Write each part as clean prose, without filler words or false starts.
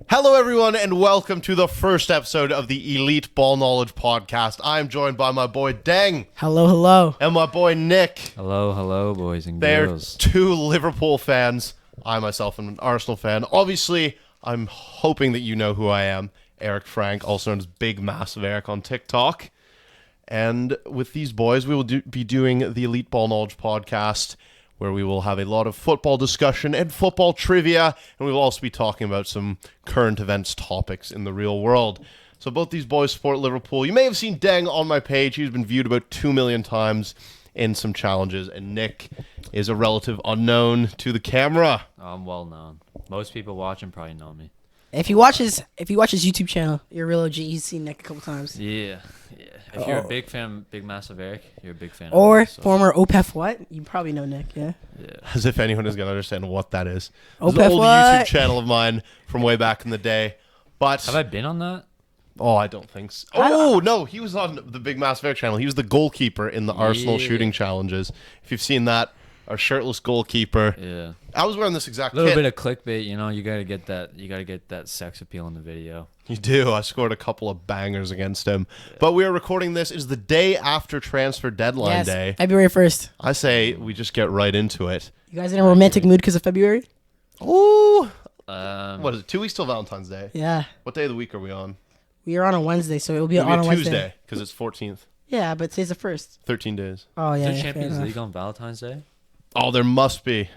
Hello, everyone, and welcome to the first episode of the Elite Ball Knowledge Podcast. I'm joined by my boy Deng. Hello, hello. And my boy Nick. Hello, hello, boys and They're girls. two Liverpool fans. I myself am an Arsenal fan. Obviously, I'm hoping that you know who I am. Eric Franck, also known as BigMassiveEric on TikTok. And with these boys, we will be doing the Elite Ball Knowledge Podcast, where we will have a lot of football discussion and football trivia, and we will also be talking about some current events topics in the real world. So both these boys support Liverpool. You may have seen Deng on my page. He's been viewed about 2 million times in some challenges, and Nick is a relative unknown to the camera. I'm well known. Most people watching probably know me. If you watch his YouTube channel, you're a real OG. He's seen Nick a couple times. Yeah. If you're a big fan of BigMassiveEric, you're a big fan Or of me, so. former OPEF what? You probably know Nick, yeah. As if anyone is going to understand what that is. Oh, It's an old what? YouTube channel of mine from way back in the day. But Have I been on that? Oh, I don't think so. Oh, no, he was on the BigMassiveEric channel. He was the goalkeeper in the Arsenal shooting challenges. If you've seen that, our shirtless goalkeeper. Yeah. I was wearing this exact A little kit. bit of clickbait, you know. You gotta get that. You gotta get that sex appeal in the video. You do. I scored a couple of bangers against him. Yeah. But we are recording this. It's the day after transfer deadline day. February 1st. I say we just get right into it. You guys in a romantic mood because of February? Ooh. Um, What is it? 2 weeks till Valentine's Day. Yeah. What day of the week are we on? We are on a Wednesday, so it'll be It'll on be a a Wednesday. Tuesday because it's 14th. Yeah, but today's the 1st. 13 days. Oh, is yeah. there yeah, Champions fair League enough. on Valentine's Day? Oh, there must be.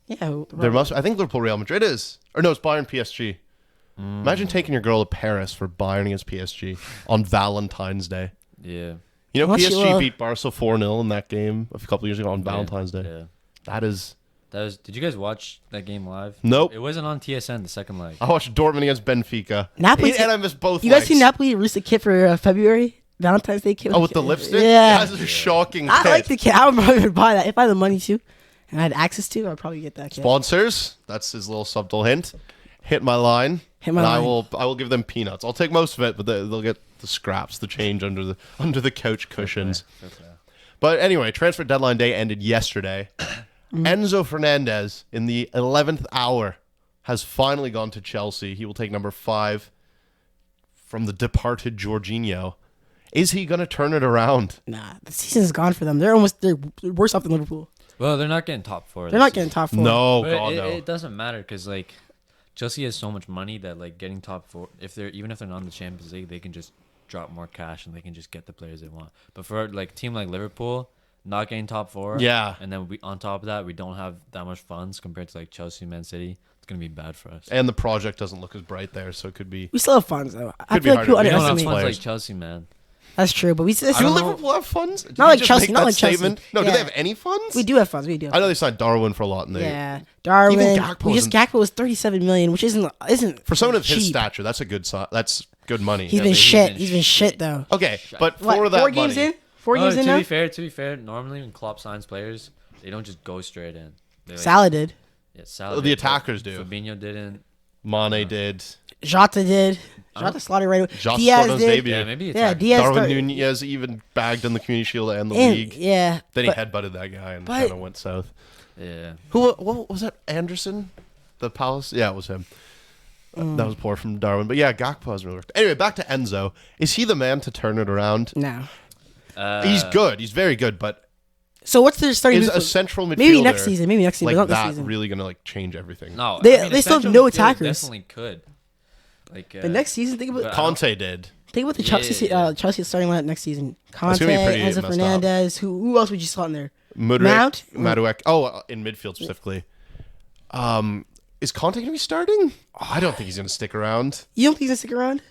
Yeah. There must. I think Liverpool Real Madrid is. Or no, it's Bayern PSG. Imagine taking your girl to Paris for Bayern against PSG on Valentine's Day. Yeah. You know, Unless PSG you, beat Barca 4-0 in that game a couple years ago on Valentine's Day. Yeah. That is... Did you guys watch that game live? Nope. It wasn't on TSN the second leg. I watched Dortmund against Benfica. Napoli. And I missed both You guys legs. see Napoli release a kit for February? Valentine's Day kit? Oh, with the lipstick? Yeah. That's a shocking I kit. like the kit. I would probably buy that. If I had the money to, and I had access to, I'd probably get that kit. Sponsors, that's his little subtle hint. Hit my line. Hit my and line. I will give them peanuts. I'll take most of it, but they'll get the scraps, the change under the couch cushions. Okay. But anyway, transfer deadline day ended yesterday. Enzo Fernandez, in the 11th hour, has finally gone to Chelsea. He will take number 5 from the departed Jorginho. Is he going to turn it around? Nah, the season's gone for them. They're worse off than Liverpool. Well, they're not getting top 4. They're not getting top 4. No, But God, no. it doesn't matter because like Chelsea has so much money that like getting top 4, even if they're not in the Champions League, they can just drop more cash and they can just get the players they want. But for like team like Liverpool, not getting top 4, Yeah. and then on top of that, we don't have that much funds compared to like Chelsea, Man City. It's gonna be bad for us. And the project doesn't look as bright there, so it could be... We still have funds though. I Could be feel like harder. people We We don't have underestimate. funds players. like Chelsea, man. That's true, but we still. Do Liverpool have funds? Did Not you like just Chelsea, make not that like Chelsea. statement? No, do Yeah. they have any funds? We do have funds. We do. Have I know they signed Darwin for a lot. And they, Yeah, Darwin. Gakpo Gakpo was 37 million, which isn't For someone of his cheap. stature, that's a good that's good money. He's Yeah, been but he's shit. been He's been shit though. Okay, but What, for that 4 games money, in? 4 games in to now. be fair, normally when Klopp signs players, they don't just go straight in. They, like, Salah did. Yeah, Salah the did, attackers do. Fabinho didn't. Mane did. Jota did. Jota slotted right away. Jota Diaz scored on his did. debut. Yeah, maybe Yeah, attackers. Diaz. Darwin started- Nunez even bagged in the Community Shield to end the and- league. Yeah. Then but- he headbutted that guy and but- kind of went south. Yeah. What was that? Anderson? The Palace? Yeah, it was him. That was poor from Darwin. But yeah, Gakpo hasn't really worked. Anyway, back to Enzo. Is he the man to turn it around? No. He's good. He's very good, but So what's their starting? is a midfield? central midfielder Maybe next season. Maybe next season. like but not this that season. really going to like change everything? No, They- I mean, they still have essential no midfielder attackers. Definitely could. Like, But next season, think about but- Conte did. the Yeah. Chelsea starting lineup next season. Conte, gonna be pretty Enzo messed up. Fernandez. Who else would you slot in there? Mudryk, Mount? Madueke. Oh, in midfield specifically. Is Conte going to be starting? I don't think he's going to stick around. You don't think he's gonna stick around?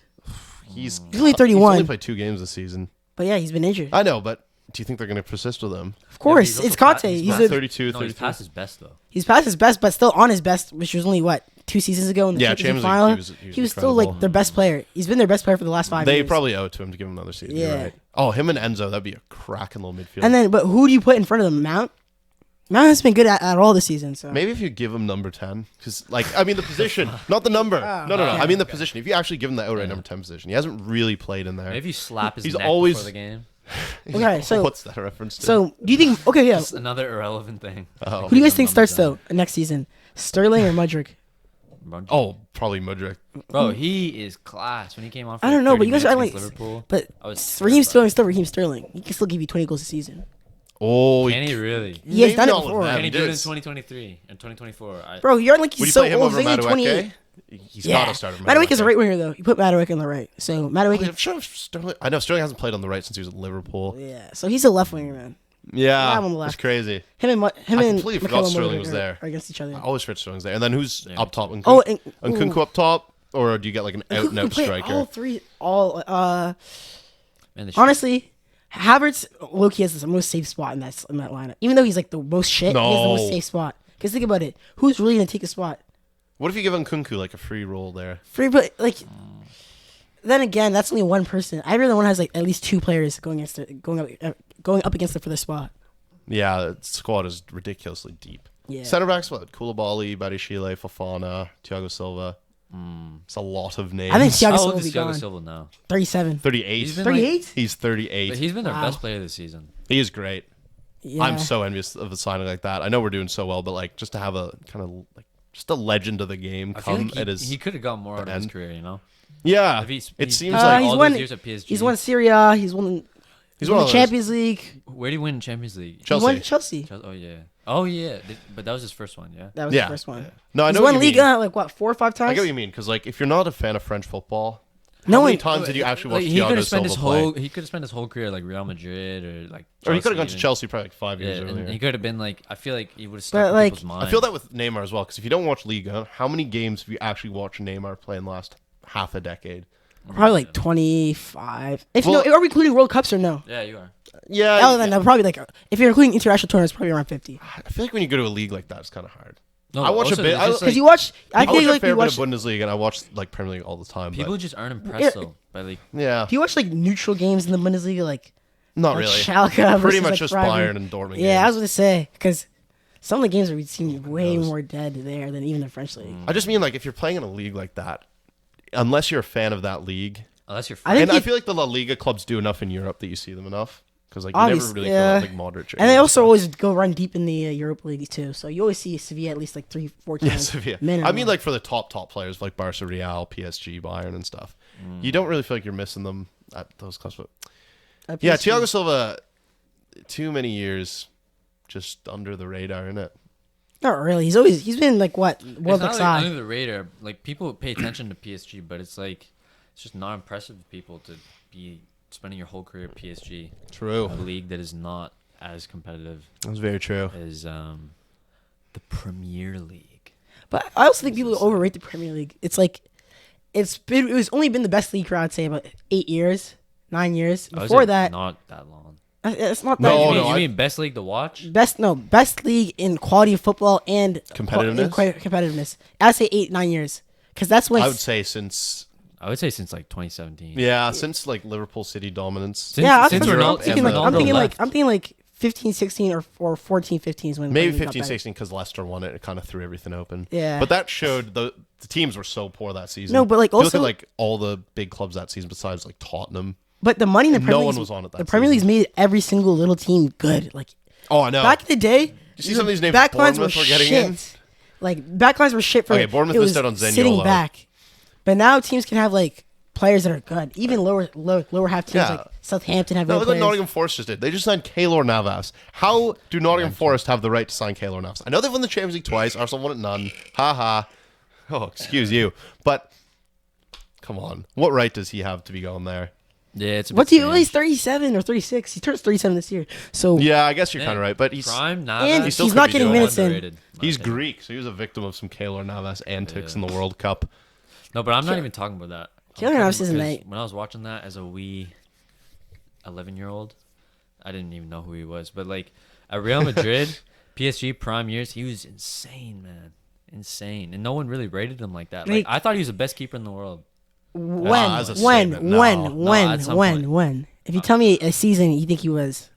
He's only 31. He's only played 2 games this season. But yeah, he's been injured. I know, but do you think they're going to persist with him? Of course, he's it's also Conte. he's He's not a, 32, No, he's 33. past his best though. he's past his best, but still on his best, which was only what 2 seasons ago in the Yeah, Champions League Champions final. League, He was still like incredible. their best player. He's been their best player for the last 5 They years. probably owe it to him to give him another season. You're Yeah. right. Oh, him and Enzo, that'd be a cracking little midfield. And then, but who do you put in front of them? Mount. Mount has been good at all this season. So maybe if you give him number 10, because like I mean the position, not the number. No. I mean the position. If you actually give him the outright number 10 position, he hasn't really played in there. Maybe you slap his He's neck always- before the game. Okay, so what's that a reference to? so do you think? Okay, yeah. Just another irrelevant thing. Oh. Who do you guys think Numbers starts though next season? Sterling or Mudryk? Oh, probably Mudryk. Bro, he is class. When he came on for I don't know, but you guys are like like Liverpool. But I was Raheem terrified. Raheem Sterling. He can still give you 20 goals a season. Oh, Can he really? He has maybe done it not with before. them. Can he do it in Did. 2023 and 2024? Bro, you're like Would he's you so play him old. over He's only 28. Madueke? He's Yeah. got to start over Madueke is a right winger though. You put Madueke on the right. So Madueke. I'm sure Sterling. I know Sterling hasn't played on the right since he was at Liverpool. Yeah. So he's a left winger, man. Yeah, I'm on the left. it's crazy. Him and completely forgot Mikel Sterling Mudryk was are- there. are against each other. I always forget Sterling's there. And then who's Yeah, up top? Oh, Nkunku up top, or do you get like an out and Who out played striker? all three. Man, the Honestly, Havertz Loki has the most safe spot in that lineup. Even though he's like the most shit, he has the No. most safe spot. Because think about it, who's really gonna take a spot? What if you give Nkunku like a free roll there? Free, but like. Then again, that's only one person. I really want to have like at least two players going up against it for the spot. Yeah, the squad is ridiculously deep. Yeah. Center backs, what? Koulibaly, Badiashile, Fofana, Thiago Silva. It's a lot of names. I think Thiago How Silva old will is be Thiago gone. Silva now? 37. 38. He's been 38? He's 38. But he's been their Wow. best player this season. He is great. Yeah. I'm so envious of a signing like that. I know we're doing so well, but like just to have a kind of like just a legend of the game I feel come like at his he could have got more out of his end. career, you know? yeah. If he's- It he's- seems He's like he's all won- those years at PSG. He's won Serie A. He's won one of the those. Champions League. Where did he win Champions League? Chelsea. He won Chelsea. Oh yeah. Oh yeah. But that was his first one, yeah. That was Yeah. the first one. No, I He's know what won you Liga mean. like what 4 or 5 times. I get what you mean because like if you're not a fan of French football, No how many one- times did you actually watch Like, he could Thiago have spent Silva his play? whole he could have spent his whole career like Real Madrid or like Or he could have gone Chelsea to even. Chelsea probably like 5 years Yeah, earlier. and he could have been like I feel like he would have But, stuck in like, people's minds. I feel that with Neymar as well because if you don't watch Liga, how many games have you actually watched Neymar play in the last half a decade? Probably like 25. If Well- no, are we including World Cups or no? Yeah, you are. Yeah, Other than that, probably like if you're including international tournaments, probably around 50. I feel like when you go to a league like that, it's kind of hard. No, I watch a also, bit- there's I- just, Because like, you watch, I I watch feel a like fair you bit watch. of Bundesliga and I watch like Premier League all the time. people But just aren't impressed though by like yeah, Do you watch like neutral games in the Bundesliga, like not like really. Schalke Pretty versus, much like, just Freiburg? Bayern and Dortmund. Yeah, I was games. gonna say because some of the games are seem way knows? more dead there than even the French league. I just mean like if you're playing in a league like that, unless you're a fan of that league, unless you're I think and I you- feel like the La Liga clubs do enough in Europe that you see them enough because like you never Obviously, really yeah. feel like Modric. or And they anything also like always go run deep in the Europa League too. So you always see Sevilla at least like 3-4 that. Yeah, times. Sevilla. minimum. I mean like for the top players like Barca, Real, PSG, Bayern, and stuff. You don't really feel like you're missing them at those clubs. But At yeah, PSG. Thiago Silva, too many years just under the radar, isn't it? Not really. He's been like what it's World not Cup like side. under the radar. Like people pay attention to PSG, but it's just not impressive to people to be spending your whole career at PSG, True. a league that is not as competitive That's very true. as the Premier League. But I also think people overrate the Premier League. It's like it was only been the best league for I'd say about 8 years, 9 years. I would Before say that, not that long. it's not that. No, you mean, no, you I- mean best league to watch? Best league in quality of football and Competitiveness? competitiveness. I'd say 8-9 years because that's when. I would say since I would say since like 2017. since like Liverpool City dominance. Since- yeah, since I'm Ronaldo- thinking like I'm Ronaldo thinking like left. I'm thinking like 15, 16 or 14, 15 is when Maybe Premier League got 15, better. 16 because Leicester won it. It kind of threw everything open. Yeah. But that showed the teams were so poor that season. No, but, like, If you look also- at like all the big clubs that season besides like Tottenham. But the money in the And Premier no one League's- was on it that The Premier season. League's made every single little team good. Like Oh, I know. back in the day, you see some of these names backlines were Bournemouth were getting shit. in? Like backlines were shit for. Okay, Bournemouth it missed was out on sitting Zaniolo. back, but now teams can have like players that are good. Even lower half teams Yeah. like Southampton have No, good look what players. Nottingham Forest just did. They just signed Keylor Navas. How do Nottingham Forest have the right to sign Keylor Navas? I know they've won the Champions League twice. Arsenal won it none. Ha ha. Oh, excuse you. But come on. What right does he have to be going there? Yeah, it's a What bit do you? strange. He's 37 or 36. He turns 37 this year. So Yeah, I guess you're Yeah, kind of right. But he's prime and Navas. He still he's could not be getting doing minutes in. underrated, in my he's opinion. Greek, so he was a victim of some Keylor Navas antics Yeah. in the World Cup. No, but I'm not even talking about that. I'm Keylor talking Navas isn't because that- When I was watching that as a wee 11-year-old, I didn't even know who he was. But like at Real Madrid, PSG prime years, he was insane, man, insane, and no one really rated him like that. Like Like- I thought he was the best keeper in the world. as a statement, no. at some point. when? If you tell me a season you think he was,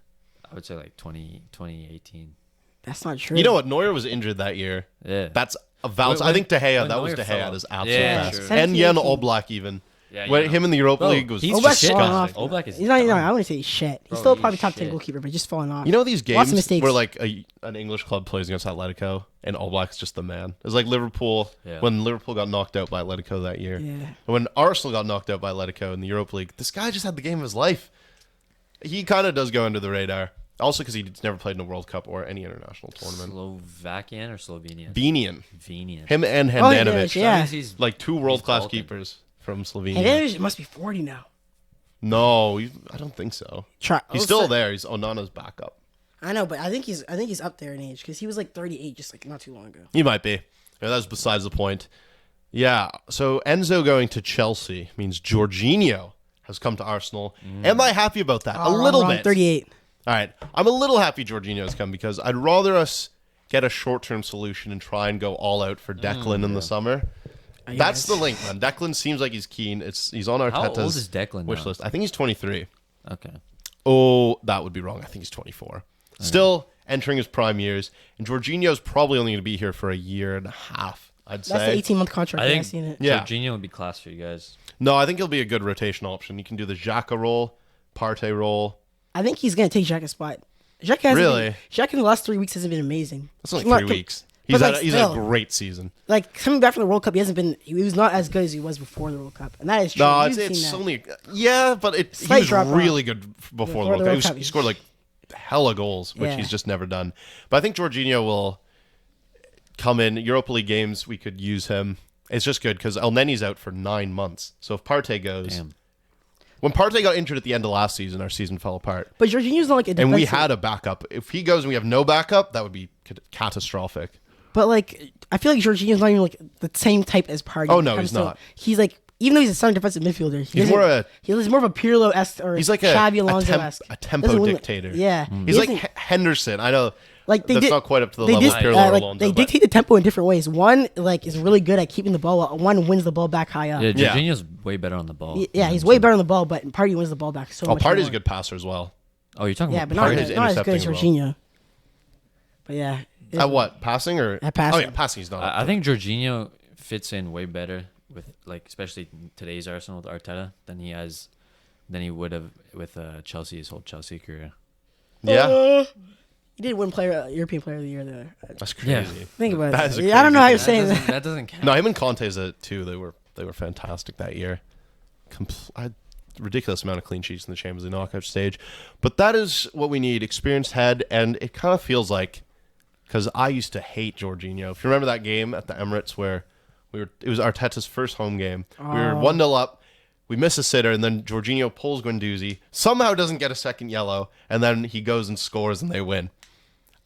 I would say like 2018. that's not true. You know what? Neuer was injured that year. Yeah, That's a Valentine. When- I think De Gea, when that was Neuer De fell Gea off. at his absolute Yeah, best. sure. And Jan 17, Oblak even. Yeah, When yeah. him in the Europa Bro, League was he's Oblak's shit. falling off. disgusting. Oblak is He's not. done. I wouldn't say he's shit. He's Bro, still he's probably top 10 shit. goalkeeper, but just falling off. You know these Lots of games mistakes. where like an English club plays against Atletico and Oblak's just the man. It's like Liverpool Yeah. when Liverpool got knocked out by Atletico that year. Yeah. And when Arsenal got knocked out by Atletico in the Europa League, this guy just had the game of his life. He kind of does go under the radar. Also because he's never played in a World Cup or any international tournament. Slovakian or Slovenian? Venian. Venian. Him and Oh, Handanovic. yeah. That means he's Like two world-class Balkan. keepers from Slovenia. And then must be 40 now. No, I don't think so. He's still there. He's Onana's backup. I know, but I think he's up there in age because he was like 38 just like not too long ago. He might be. Yeah, that's besides the point. Yeah, so Enzo going to Chelsea means Jorginho has come to Arsenal. Am I happy about that? A little bit. 38. All right. I'm a little happy Jorginho has come because I'd rather us get a short-term solution and try and go all out for Declan in the summer. That's the link, man. Declan seems like he's keen. He's on How old Arteta's is Declan wish now? list. I think he's 23. Okay. Oh, that would be wrong. I think he's 24. Still entering his prime years. And Jorginho's probably only going to be here for a year and a half, I'd say. That's the 18-month contract. I I've think seen it. Yeah. Jorginho would be class for you guys. No, I think he'll be a good rotation option. You can do the Xhaka role, Partey role. I think he's gonna take Xhaka's spot. Xhaka hasn't Really? been, Xhaka in the last 3 weeks hasn't been amazing. That's only He's not 3 com- weeks. but, He's had a still, great season. like coming back from the World Cup, he was not as good as he was before the World Cup, and that is true. No, You've it's seen that. only but he Slight was drop off. really good before the World Cup. He Cup. scored like hella goals, which Yeah. he's just never done. But I think Jorginho will come in Europa League games. We could use him. It's just good because El Neni's out for 9 months. So if Partey goes, Damn. when Partey got injured at the end of last season, our season fell apart, But Jorginho's not like a and defensive. we had a backup. If he goes and we have no backup, that would be catastrophic. But like, I feel like Jorginho's not even like the same type as Partey. Oh, when it no, comes he's to- not. He's like, even though he's a center defensive midfielder, He's more he's more of a Pirlo-esque or He's like a Xabi Alonso-esque. tempo dictator. Yeah, He's like Henderson. I know. like they that's did, not quite up to the they level did, of Pirlo or like, Alonso. they but- dictate the tempo in different ways. One like is really good at keeping the ball. One wins the ball back high up. Yeah, Yeah. Jorginho's way better on the ball. Yeah, he's way better on the ball, but Partey wins the ball back so Oh, much. Partey's more. a good passer as well. Oh, you're talking Yeah, about but not, Partey's not as good as intercepting Jorginho. But yeah, At what? Passing or? At passing. Oh, yeah, passing. He's not. I think Jorginho fits in way better with like especially today's Arsenal with Arteta than he would have with Chelsea his whole Chelsea career. Yeah. He did win European Player of the Year there. That's Yeah. crazy. Think about That is it. a I don't know how crazy you're thing. saying That that. doesn't count. No, him and Conte's too. They were fantastic that year. Ridiculous amount of clean sheets in the Champions League knockout stage. But that is what we need. Experienced head. And it kind of feels like, because I used to hate Jorginho. If you remember that game at the Emirates where it was Arteta's first home game. We were 1-0 up. We miss a sitter, and then Jorginho pulls Guendouzi. Somehow doesn't get a second yellow, and then he goes and scores, and they win.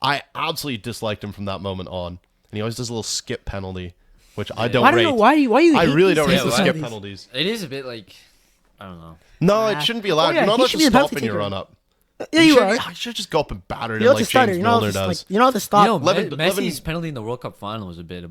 I absolutely disliked him from that moment on. And he always does a little skip penalty, which I don't I don't rate. know why you. I hate really these don't rate types the of skip penalties. penalties. It is a bit like I don't know. No, Nah. it shouldn't be allowed. Oh, yeah, You're not he allowed should to be the stop penalty in your taker. run up. Yeah, you are. You should just go up and batter it You know like the stutter. James You know Milner the does. you know the stop. You know, Lewandowski- Messi's penalty in the World Cup final was a bit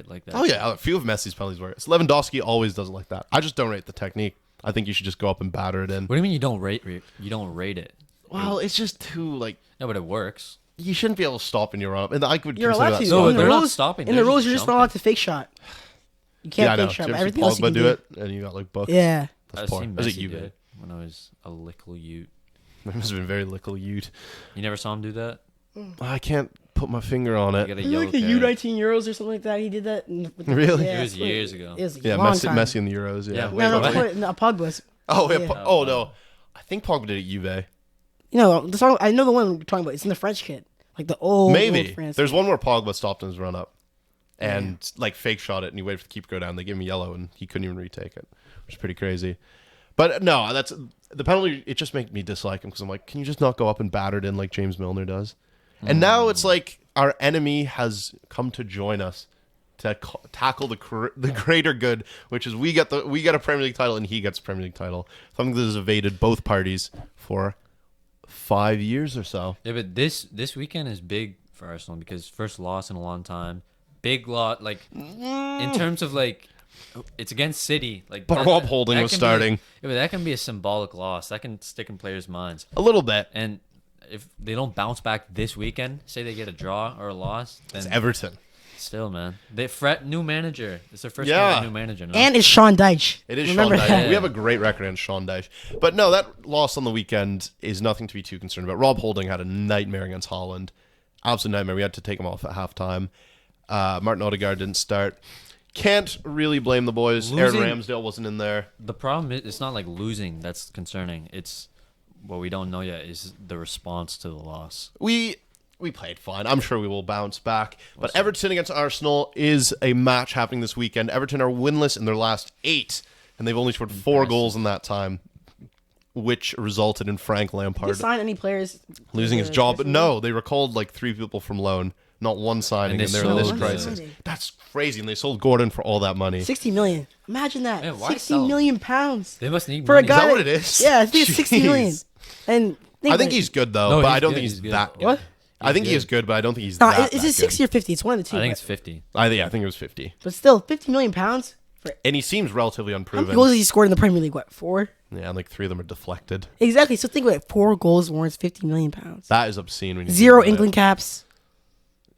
like that. Oh yeah, a few of Messi's penalties were. Lewandowski always does it like that. I just don't rate the technique. I think you should just go up and batter it in. What do you mean you don't rate it? Well, it's just too like No, but it works. you shouldn't be able to stop in your run up, and I would You're consider allowed that to. No, in the they're not rules, stopping, In they're the rules, just you're just not jumping. allowed to fake shot. You Yeah, I can't know. fake shot. Did But you ever see everything else you Pogba can do do. it, and you got like booked. Yeah. That's I've poor. seen Was it Messi you, do man? it when I was a little youth. It must have been very little Ute. You never saw him do that? I can't put my finger on You it. got a It was yellow like the card. U19 Euros or something like that. He did that. Really? It was it's years ago. It was a Yeah, long Messi, time. Messi in the Euros. Yeah. Yeah, wait, No, what? no, Pogba's. Oh, yeah. Yeah. Oh no, I think Pogba did it at Juve. You know the song. I know the one we're talking about. It's in the French kid, like the old. Maybe old France there's kid. one where Pogba stopped in his run up, and like fake shot it, and he waited for the keeper to go down. They gave him a yellow, and he couldn't even retake it, which is pretty crazy. But no, that's the penalty. It just made me dislike him because I'm like, can you just not go up and batter it in like James Milner does? And now it's like our enemy has come to join us to tackle the greater good, which is we get a Premier League title and he gets a Premier League title. Something that has evaded both parties for 5 years or so. Yeah, but this weekend is big for Arsenal because first loss in a long time. Big lot, like in terms of like it's against City. Like But Rob Holding that was can starting. Yeah, but that can be a symbolic loss. That can stick in players' minds. A little bit. And if they don't bounce back this weekend, say they get a draw or a loss, then It's Everton. Still, man. New manager. It's their first Yeah. game with a new manager. No? And it's Sean Dyche. It is Remember Sean Dyche. that. We have a great record on Sean Dyche. But no, that loss on the weekend is nothing to be too concerned about. Rob Holding had a nightmare against Holland. Absolute nightmare. We had to take him off at halftime. Martin Odegaard didn't start. Can't really blame the boys. Aaron Ramsdale wasn't in there. The problem is it's not like losing that's concerning. It's what we don't know yet is the response to the loss. We played fine. I'm sure we will bounce back. But Everton against Arsenal is a match happening this weekend. Everton are winless in their last 8, and they've only scored 4 goals in that time, which resulted in Frank Did you Lampard sign any players? losing his job. But no, they recalled like 3 people from loan. Not one signing, and they're in this sold- crisis. That's crazy. And they sold Gordon for all that money. 60 million. Imagine that. Yeah, why 60 sell? million pounds. They must need For a money. guy that what it is? Yeah, I think it's 60 million. Jeez. And I think he's good though, No, but he's I don't good, think he's he's good. that good. What? I think he is good, but I don't think he's No, that. is that it 60 or 50? It's one of the two. I think but- it's 50. I think it was 50. But still, 50 million pounds? For And he seems relatively how many unproven. goals has he scored in the Premier League? What, 4? Yeah, and like 3 of them are deflected. Exactly. So think about it. 4 goals warrants 50 million pounds. That is obscene. When you 0 think about England caps.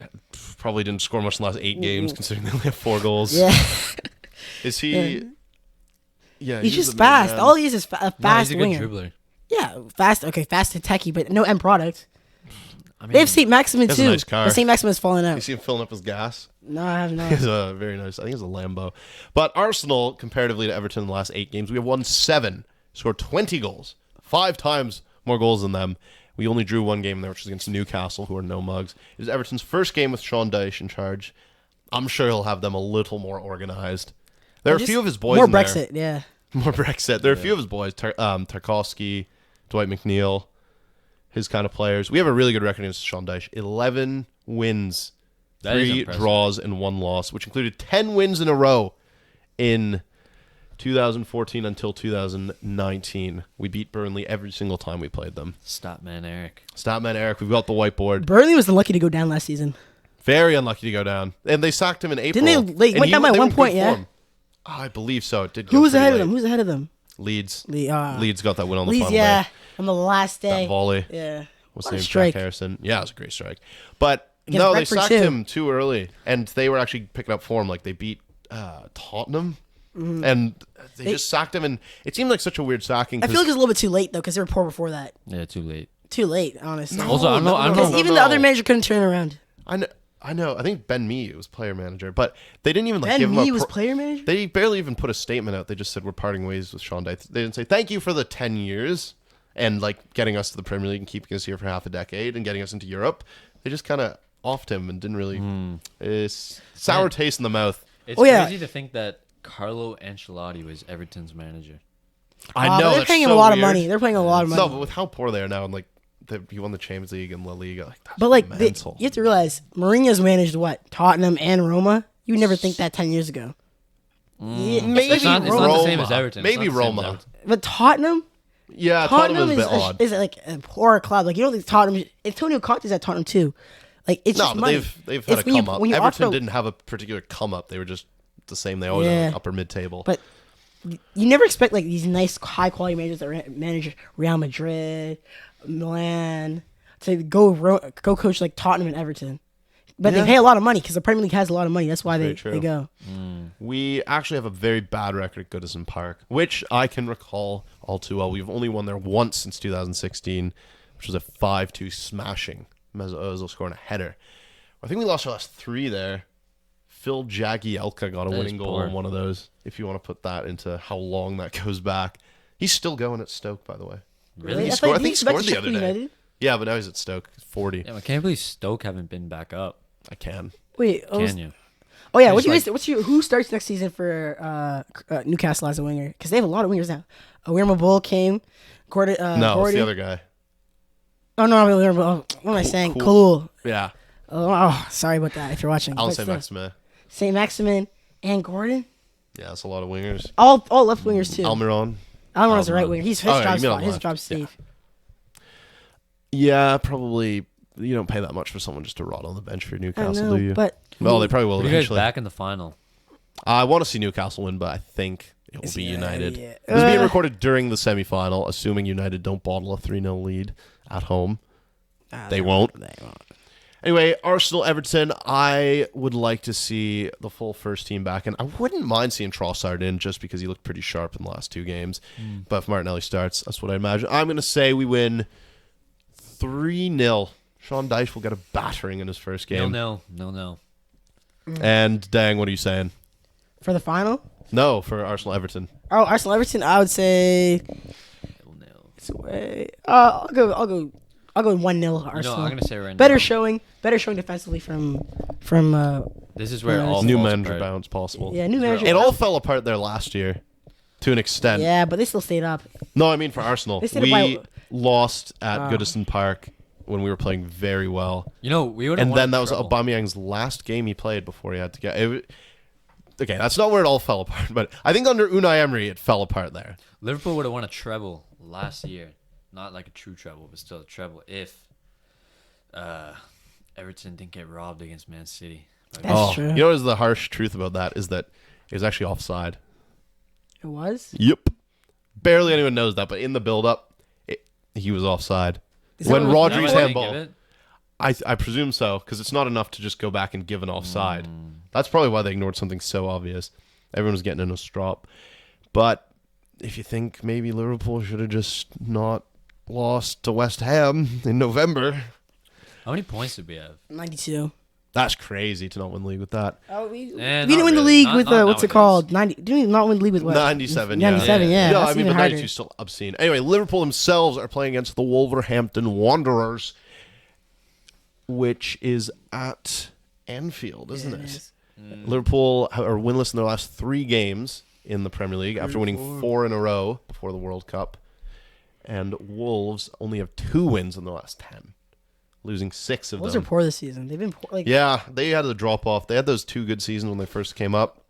it. Probably didn't score much in the last 8 games, considering they only have 4 goals. Yeah. Is he? Yeah, He's just the main fast. man. All he is a No, fast he's a good winger. dribbler. Yeah, fast. Okay, fast and techie, but no end product. I mean, They have St. Maximin He has a too. nice car. But St. Maximin's falling You out. see him filling up his gas. No, I have not. He's a very nice. I think it's a Lambo. But Arsenal, comparatively to Everton in the last 8 games, we have won 7, scored 20 goals, 5 times more goals than them. We only drew 1 game there, which was against Newcastle, who are no mugs. It is Everton's first game with Sean Dyche in charge. I'm sure he'll have them a little more organized. There are a Just few of his boys More in there. Brexit, yeah. More Brexit. There are a few of his boys, Tarkowski, Dwight McNeil, his kind of players. We have a really good record against Sean Dyche. 11 wins, That is 3 impressive. draws, and 1 loss, which included 10 wins in a row in 2014 until 2019. We beat Burnley every single time we played them. Stop, man, Eric. Statman Eric, we've got the whiteboard. Burnley was unlucky to go down last season. Very unlucky to go down. And they sacked him in April. Didn't they And went down by they were 1 in good point, yeah? form. I believe so. It did Who go was pretty ahead of late. them? Who's ahead of them? Leeds. Leeds Leeds got that win on the Leeds, final yeah. day. On the last day. That volley. Yeah. What's What his a name? strike. Jack Harrison. Yeah, it was a great strike. But Against no, they Brentford sacked too. him too early, and they were actually picking up form. Like they beat Tottenham, and they just sacked him. And it seemed like such a weird sacking. I feel like it's a little bit too late, though, because they were poor before that. Yeah, too late. Too late, honestly. No, Also, I don't know. Because even the other manager couldn't turn around. I know. I know. I think Ben Mee was player manager, but they didn't even like Ben give him Mee a was player manager? They barely even put a statement out. They just said we're parting ways with Sean Dyche. They didn't say thank you for the 10 years and like getting us to the Premier League and keeping us here for half a decade and getting us into Europe. They just kind of offed him and didn't really. It's sour taste in the mouth. It's Oh, yeah. crazy to think that Carlo Ancelotti was Everton's manager. I But know they're that's paying him so a lot of weird. money. They're paying a lot of money. No, but with how poor they are now and like he won the Champions League and La Liga, like that's But like, mental. you have to realize Mourinho's managed what Tottenham and Roma. You would never think that 10 years ago. Yeah, Maybe It's not the same Roma. as Everton. It's Maybe not the same as Roma. Everton. But Tottenham, Yeah, Tottenham is a bit is, odd. is like a poor club. Like you don't think Tottenham. Antonio Conte's at Tottenham too. Like it's No, just but money. they've had It's a when you- come up. when you Everton offer- didn't have a particular come up. They were just the same. They always Yeah. had like upper mid table. But you never expect like these nice high quality managers that manage Real Madrid, Milan to go coach like Tottenham and Everton. But Yeah. they pay a lot of money because the Premier League has a lot of money. That's why Very they true. go. We actually have a very bad record at Goodison Park, which I can recall all too well. We've only won there once since 2016, which was a 5-2 smashing. Ozil scoring a header. I think we lost our last 3 there. Phil Jagielka got a That is winning goal poor. on one of those, if you want to put that into how long that goes back. He's still going at Stoke, by the way. Really? He I scored, I thought think he he's back scored to the other Sheffield day. United. Yeah, but now he's at Stoke. 40. Yeah, I can't believe Stoke haven't been back up. I can. Wait, Can you? oh yeah, Just who starts next season for Newcastle as a winger? Because they have a lot of wingers now. Awerma Bull came. Gordon, No, it's Gordy. the other guy. Oh no, what am I saying? Cool. Cool. Yeah. Oh, sorry about that. If you're watching, I'll But say still. Maximin. Saint Maximin and Gordon. Yeah, that's a lot of wingers. All left wingers too. Almiron. Almiron's the right Almiron. winger. His Oh, yeah, job's you mean on fine. the His left. job's safe. Yeah, probably. You don't pay that much for someone just to rot on the bench for I Newcastle, know, do you? but Well, they probably will Who are you guys eventually. back in the final? I want to see Newcastle win, but I think it will be Yeah, United. yeah. This is being recorded during the semifinal, assuming United don't bottle a 3-0 lead at home. They won't. They won't. Anyway, Arsenal, Everton, I would like to see the full first team back, and I wouldn't mind seeing Trossard in just because he looked pretty sharp in the last 2 games. But if Martinelli starts, that's what I imagine. I'm going to say we win 3-0. Sean Dyche will get a battering in his first game. No. And Deng, what are you saying? For the final? No, for Arsenal, Everton. Oh, Arsenal Everton, I would say I'll go 1-0 Arsenal. I'm gonna say right better now. showing defensively from This is where Yeah, all New falls manager apart. bounce possible. yeah, new manager. It all fell apart there last year to an extent. Yeah, but they still stayed up. No, I mean for Arsenal. They said We about- lost at Goodison Park when we were playing very well. We would. And then that was Aubameyang's last game he played before he had to get. Okay, that's not where it all fell apart, but I think under Unai Emery it fell apart there. Liverpool would have won a treble last year. Not like a true treble, but still a treble if Everton didn't get robbed against Man City. That's true. You know what is the harsh truth about that is that it was actually offside. It was? Yep. Barely anyone knows that, but in the build-up, he was offside. Is that When what- Rodri's Is that why they handball, didn't give it? I presume so, because it's not enough to just go back and give an offside. That's probably why they ignored something so obvious. Everyone was getting in a strop. But if you think maybe Liverpool should have just not lost to West Ham in November, How many points did we have? 92. that's crazy to not win the league with that. Oh, we Eh, didn't not win the really. league Not- with not what's it nowadays. called? 90. Didn't we not win the league with what? 97, yeah. 97, yeah. No, That's I mean, even but harder. 92 is still obscene. Anyway, Liverpool themselves are playing against the Wolverhampton Wanderers, which is at Anfield, isn't Yeah, it it? is. Liverpool are winless in their last 3 games in the Premier League after winning 4 in a row before the World Cup. And Wolves only have 2 wins in the last 10, losing 6 of Wolves are them. poor this season. They've been poor. Like, Yeah, they had a drop off. They had those 2 good seasons when they first came up.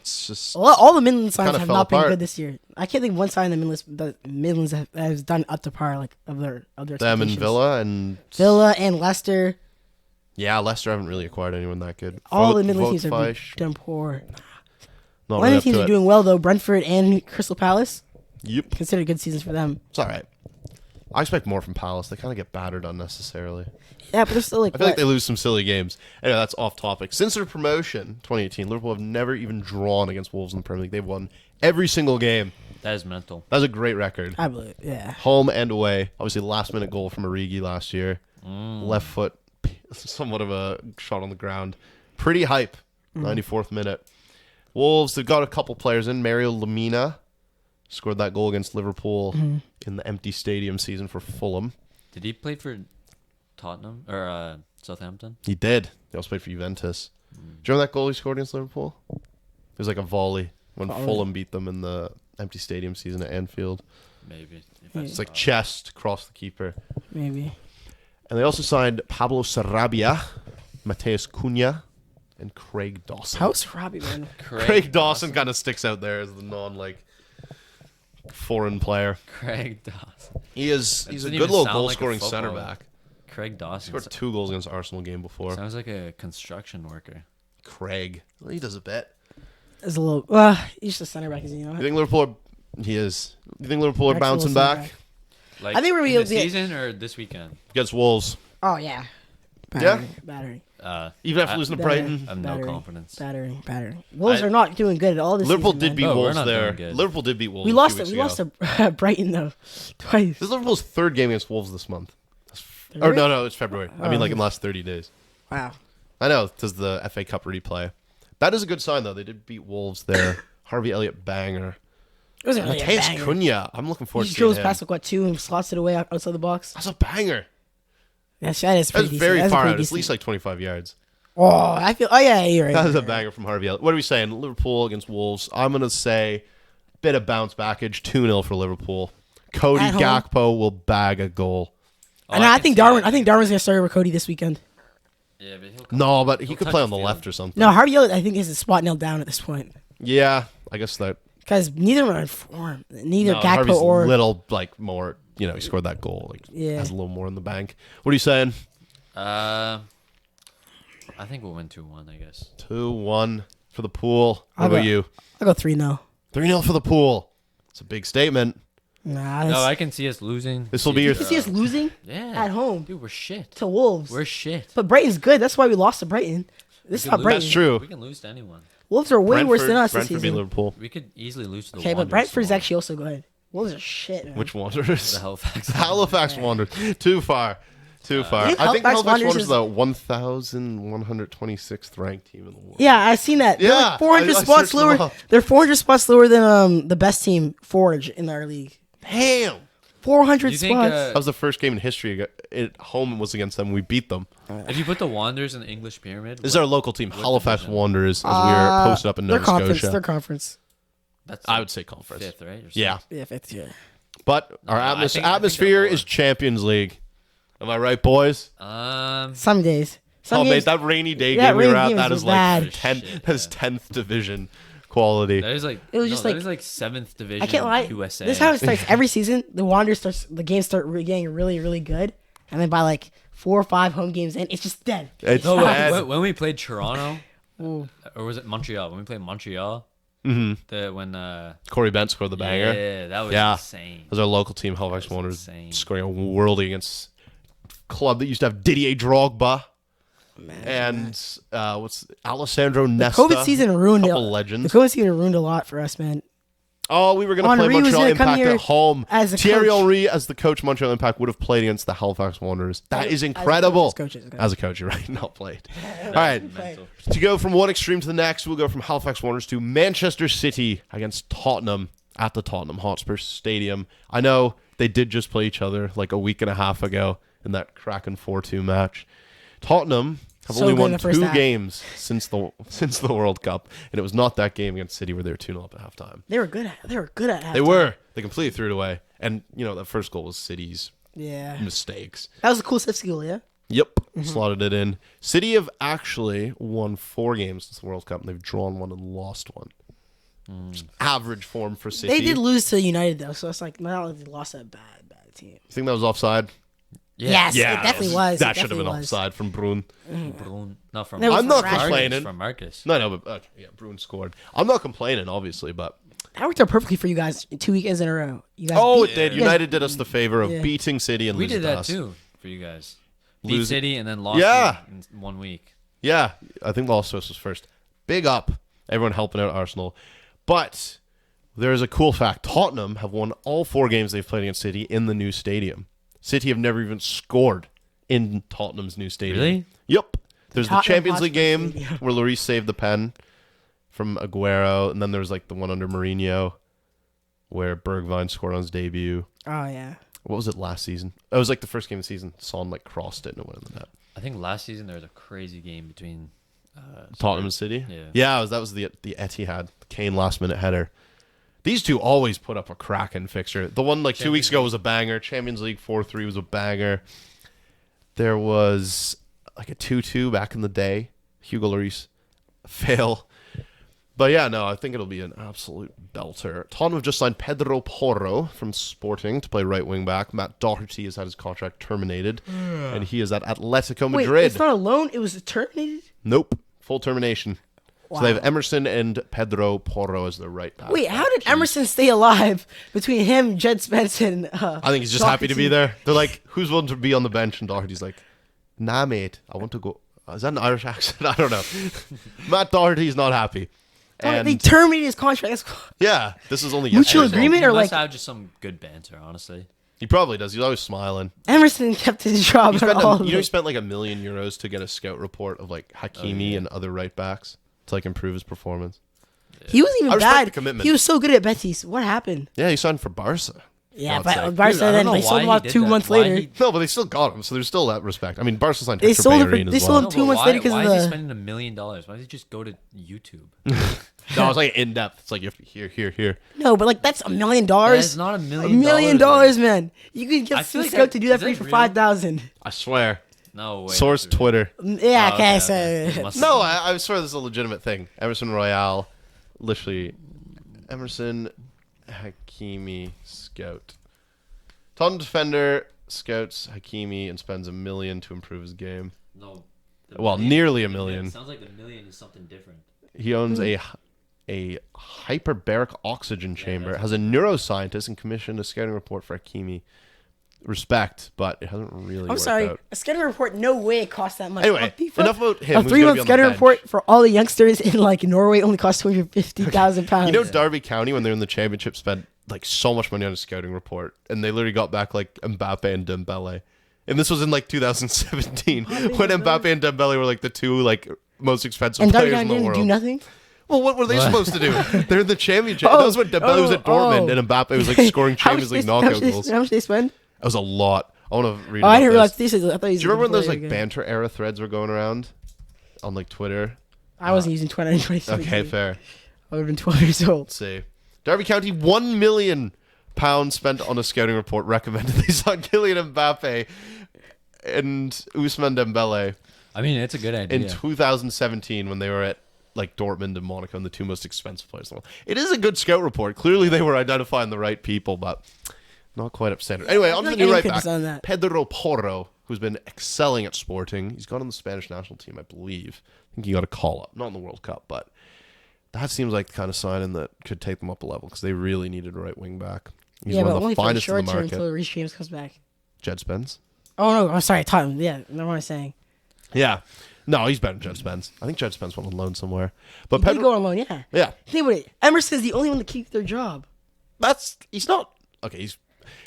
It's just all the Midland signs Kinda have fell not been apart. good this year. I can't think of one sign the Midlands has done up to par, like of their them and expectations. Villa and Leicester. Yeah, Leicester haven't really acquired anyone that good. All the Midland teams have Vogt-Feisch, done poor. not One really of up the teams to are it. doing well though. Brentford and Crystal Palace Yep, considered good seasons for them. it's all right. I expect more from Palace. They kind of get battered unnecessarily. Yeah, but they're still like. I feel like what? they lose some silly games. Anyway, that's off topic. Since their promotion, 2018, Liverpool have never even drawn against Wolves in the Premier League. They've won every single game. That is mental. That's a great record. I believe. Yeah. Home and away. Obviously, last minute goal from Origi last year. Left foot, somewhat of a shot on the ground. Pretty hype. 94th minute. Wolves, they've got a couple players in. Mario Lemina scored that goal against Liverpool in the empty stadium season for Fulham. Did he play for Tottenham or Southampton? He did. He also played for Juventus. Do you remember that goal he scored against Liverpool? It was like a volley when Fulham beat them in the empty stadium season at Anfield. Maybe. It's like chest across the keeper. Maybe. And they also signed Pablo Sarabia, Mateus Cunha, and Craig Dawson. How's Robbie, man? Craig Dawson kind of sticks out there as the foreign player. Craig Dawson. He's a doesn't good even little sound goal like a scoring footballer. center back. Craig Dawson. Scored 2 goals against Arsenal game before. Sounds like a construction worker. Craig. Well, he does a bit. It's a little. He's just a center back, you know. You think Liverpool he is. You think Liverpool are Actual bouncing center back? back. Like I think we're in gonna the be- season or this weekend. Against Wolves. Oh yeah. Yeah? Battery. Even after losing to Brighton. I have no Battery. confidence. Battery. Wolves I- are not doing good at all this Liverpool season, did man. beat No, we're Wolves not there. doing good. Liverpool did beat Wolves. We a lost few it. We weeks lost ago. to Brighton though, twice. This is Liverpool's 3rd game against Wolves this month. Or no, it's February. I mean, like in the last 30 days. Wow. I know, because the FA Cup replay. That is a good sign, though. They did beat Wolves there. Harvey Elliott banger. It was a really Mateus banger. Cunha. I'm looking forward He to seeing drills him. past like what 2 and slots it away outside the box. That's a banger. That is That's pretty decent. very That's far pretty out. It's decent. at least like 25 yards. Oh, I feel. Oh yeah, you're right. That is a banger from Harvey Elliott. What are we saying? Liverpool against Wolves. I'm going to say bit of bounce backage. 2-0 for Liverpool. Cody At home. Gakpo will bag a goal. And I think Darwin's gonna start over Cody this weekend. Yeah, but he'll come. No, but he He'll could touch play on the the field. left or something. No, Harvey Elliott, I think has his spot nailed down at this point Yeah, I guess that. because neither of them are in form. Neither No, Gakpo Harvey's or little more. He scored that goal. Yeah. Has a little more in the bank. What are you saying? I think we'll win 2-1. I guess. 2-1 for the Pool. What I'll about go- you? I'll go 3-0. 3-0 for the Pool. It's a big statement. Nah, No, I can see us losing. This will be your. you see us losing Yeah. at home Dude, we're shit. to Wolves. We're shit. But Brighton's good. That's why we lost to Brighton. This is We not could lose- Brighton. That's true. We can lose to anyone. Wolves are way worse than us this Brentford beat season. Liverpool. We could easily lose to the Okay, but Wanderers Brentford's tomorrow. actually also good. Wolves are shit, man. Which Wanderers? The Halifax. Halifax Wanderers. Too far. Too far. think I think Halifax Halifax Wanderers Wanderers is the 1,126th ranked team in the world. Yeah, I've seen that. They're Yeah, like 400 I spots searched them lower. up. They're 400 spots lower than the best team Forge in our league. Damn. 400 Do you think, spots. That was the first game in history. At home was against them. We beat them. If you put the Wanderers in the English pyramid, This is our local team, Halifax division? Wanderers, as we are posted up in their Nova conference. Scotia. Their conference. that's I would say conference. fifth, right? Or Yeah. sixth? Yeah, fifth tier. But our I think atmosphere they're is Champions League. Am I right, boys? Some days. Some Oh, mate, games. that rainy day Yeah, game we were rainy at, games that was is like bad. 10. Shit, That is 10th division quality. That is like It was just that like- is like seventh division. I can't lie. USA. This is how it starts every season. The Wanderers the games start getting really, really good, and then by like 4 or 5 home games in, it's just dead. It's No, bad. when we played Toronto, Ooh. or was it Montreal? When we played Montreal, when Corey Bent scored the banger. yeah, that was Yeah. insane. That was our local team, Halifax Wanderers, insane. scoring a worldie against a club that used to have Didier Drogba and what's Alessandro Nesta. COVID season ruined couple it. legends. The COVID season ruined a lot for us, man. Oh, we were going to play Henry was Montreal gonna come Impact here at home. as a Thierry coach. Henry, as the coach, Montreal Impact would have played against the Halifax Wanderers. That is As a incredible. coach, as a coach. As a coach, you're right. Not played. All right. Mental. To go from one extreme to the next, we'll go from Halifax Wanderers to Manchester City against Tottenham at the Tottenham Hotspur Stadium. I know they did just play each other like a week and a half ago in that cracking 4-2 match. Tottenham have So only good in won the first 2 half. games since the World Cup, and it was not that game against City where they were 2-0 up at halftime. They were good at. They were good at. They halftime. were. They completely threw it away. And, that first goal was City's Yeah. mistakes. That was a cool Sifsky goal, yeah. Yep, slotted it in. City have actually won 4 games since the World Cup, and they've drawn 1 and lost 1. Just average form for City. They did lose to United though, so it's like not like they lost that bad team. You think that was offside? Yes, it definitely was. That It should have been definitely was. offside from Brun. Brun, not from That was I'm not Rashford. complaining. From Marcus. No, but Brun scored. I'm not complaining, obviously, but That worked out perfectly for you guys 2 weekends in a row. You guys it beat- did. you guys- United did us the favor of Yeah. beating City and We losing did to that us. too for you guys. Beat Losing- City and then lost Yeah. in 1 week. Yeah, I think Lost was first. Big up, everyone helping out Arsenal. But there's a cool fact. Tottenham have won all 4 games they've played against City in the new stadium. City have never even scored in Tottenham's new stadium. Really? Yep. There's the Tottenham Champions League Hotspur game Stadium. where Lloris saved the pen from Aguero, and then there's like the one under Mourinho where Bergwijn scored on his debut. Oh yeah. What was it last season? It was like the first game of the season. Son like crossed it and it went in the net. I think last season there was a crazy game between Tottenham and City. Yeah. That was the Etihad Kane last minute header. These two always put up a cracking fixture. The one like 2 weeks ago was a banger. Champions League 4-3 was a banger. There was like a 2-2 back in the day. Hugo Lloris fail. But yeah, no, I think it'll be an absolute belter. Tottenham have just signed Pedro Porro from Sporting to play right wing back. Matt Doherty has had his contract terminated, and he is at Atletico Wait, Madrid. it's not a loan. It was terminated. Nope, full termination. Wow. So they have Emerson and Pedro Porro as their right back. Wait, how did Emerson stay alive between him, Jed Spence, and I think he's just happy to be there. They're like, who's willing to be on the bench? And Doherty's like, nah, mate, I want to go. Is that an Irish accent? I don't know. Matt Doherty's not happy. And They terminated his contract. That's yeah, this is only Mutual yesterday. agreement? He or must like- have just some good banter, honestly. He probably does. He's always smiling. Emerson kept his job. He spent, at all of he it. spent like €1 million to get a scout report of like Hakimi and other right backs to like improve his performance. He wasn't I even respect bad. the commitment. He was so good at Betis. What happened? Yeah, he signed for Barca. Yeah, God's but sake. Barca Dude, I don't then know they sold why him he off did 2 that. months Why later. he- No, but they still got him, so there's still that respect. I mean, Barca signed They Hector sold him for- Bellerin they as sold well. him 2 months later because why of is he the. spending $1 million? Why does he just go to YouTube? No, it's like in depth. It's like you have to here. No, but like that's $1 million. That's not $1 million. $1 million, man. You could I get feel some like scout to do that is for you that for real? 5,000. I swear. No way. Source that's real. Twitter. Yeah, Oh, okay, okay, so okay. Must No, have I swear this is a legitimate thing. Emerson Royale, literally, Emerson Hakimi scout. Tottenham defender scouts Hakimi and spends $1 million to improve his game. been. No. Well, nearly $1 million. It sounds like $1 million is something different. He owns a a hyperbaric oxygen chamber. It has a neuroscientist and commissioned a scouting report for Hakimi. Respect, but it hasn't really I'm worked sorry. out. A scouting report, no way it costs that much. Anyway, enough about him. A who's gonna 3-month be on the scouting bench. report for all the youngsters in like Norway only costs £250,000. You know, Derby County, when they're in the championship, spent like so much money on a scouting report, and they literally got back like Mbappe and Dembele. And this was in like 2017 when Mbappe and Dembele were like the two like most expensive and Derby players in County the didn't world. do nothing. Well, what were they supposed to do? They're in the championship. That was when Dembele was at Dortmund, and Mbappe was like scoring Champions League knockout goals. How much they spend? That was a lot. I want to read. Oh, I didn't about realize this. this. I thought Do you remember when those like banter era threads were going around on like Twitter? I wasn't using Twitter in 2017. Okay, fair. I would have been 12 years old. Let's see. Derby County, £1 million spent on a scouting report recommended they saw Kylian Mbappe and Ousmane Dembele I mean, it's a good idea. in 2017 when they were at like Dortmund and Monaco and the two most expensive players in the world. It is a good scout report. Clearly they were identifying the right people, but not quite up to standard. Anyway, on to the new right back. Pedro Porro, who's been excelling at Sporting. He's gone on the Spanish national team, I believe. I think he got a call up. Not in the World Cup, but that seems like the kind of signing that could take them up a level because they really needed a right wing back. He's one but of the only for the finest in short the term market. until Reece James comes back. Jed Spence? Oh, no. I'm sorry. Tottenham. Yeah. That's what I'm saying. Yeah. No, he's better than Jed Spence. I think Jed Spence went on loan somewhere. But He did Pedro, go on loan, yeah. yeah. Think about it. Emerson's the only one to keep their job. He's not, okay, he's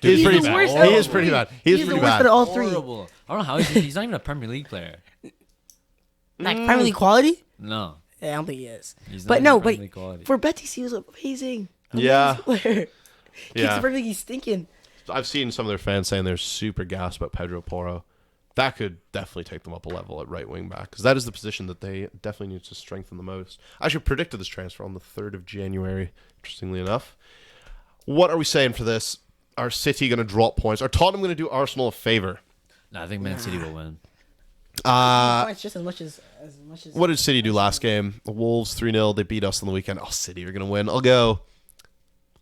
He's pretty the bad. worst He out of is all pretty three. bad. He is He's pretty the worst bad. out of all three. Horrible. I don't know how he's not even a Premier League player. Like, Premier League quality? No. Yeah, I don't think he is. He's But not no, even but Premier League quality. for Betis, he was amazing. Yeah. Amazing player. Keeps Yeah. the Premier League, he's stinking. I've seen some of their fans saying they're super gassed about Pedro Porro. That could definitely take them up a level at right wing back because that is the position that they definitely need to strengthen the most. I actually predicted this transfer on the 3rd of January, interestingly enough. What are we saying for this? Are City going to drop points? Are Tottenham going to do Arsenal a favor? No, I think Man City will win. Points just as much as What did City do last game? The Wolves 3-0. They beat us on the weekend. Oh, City are going to win. I'll go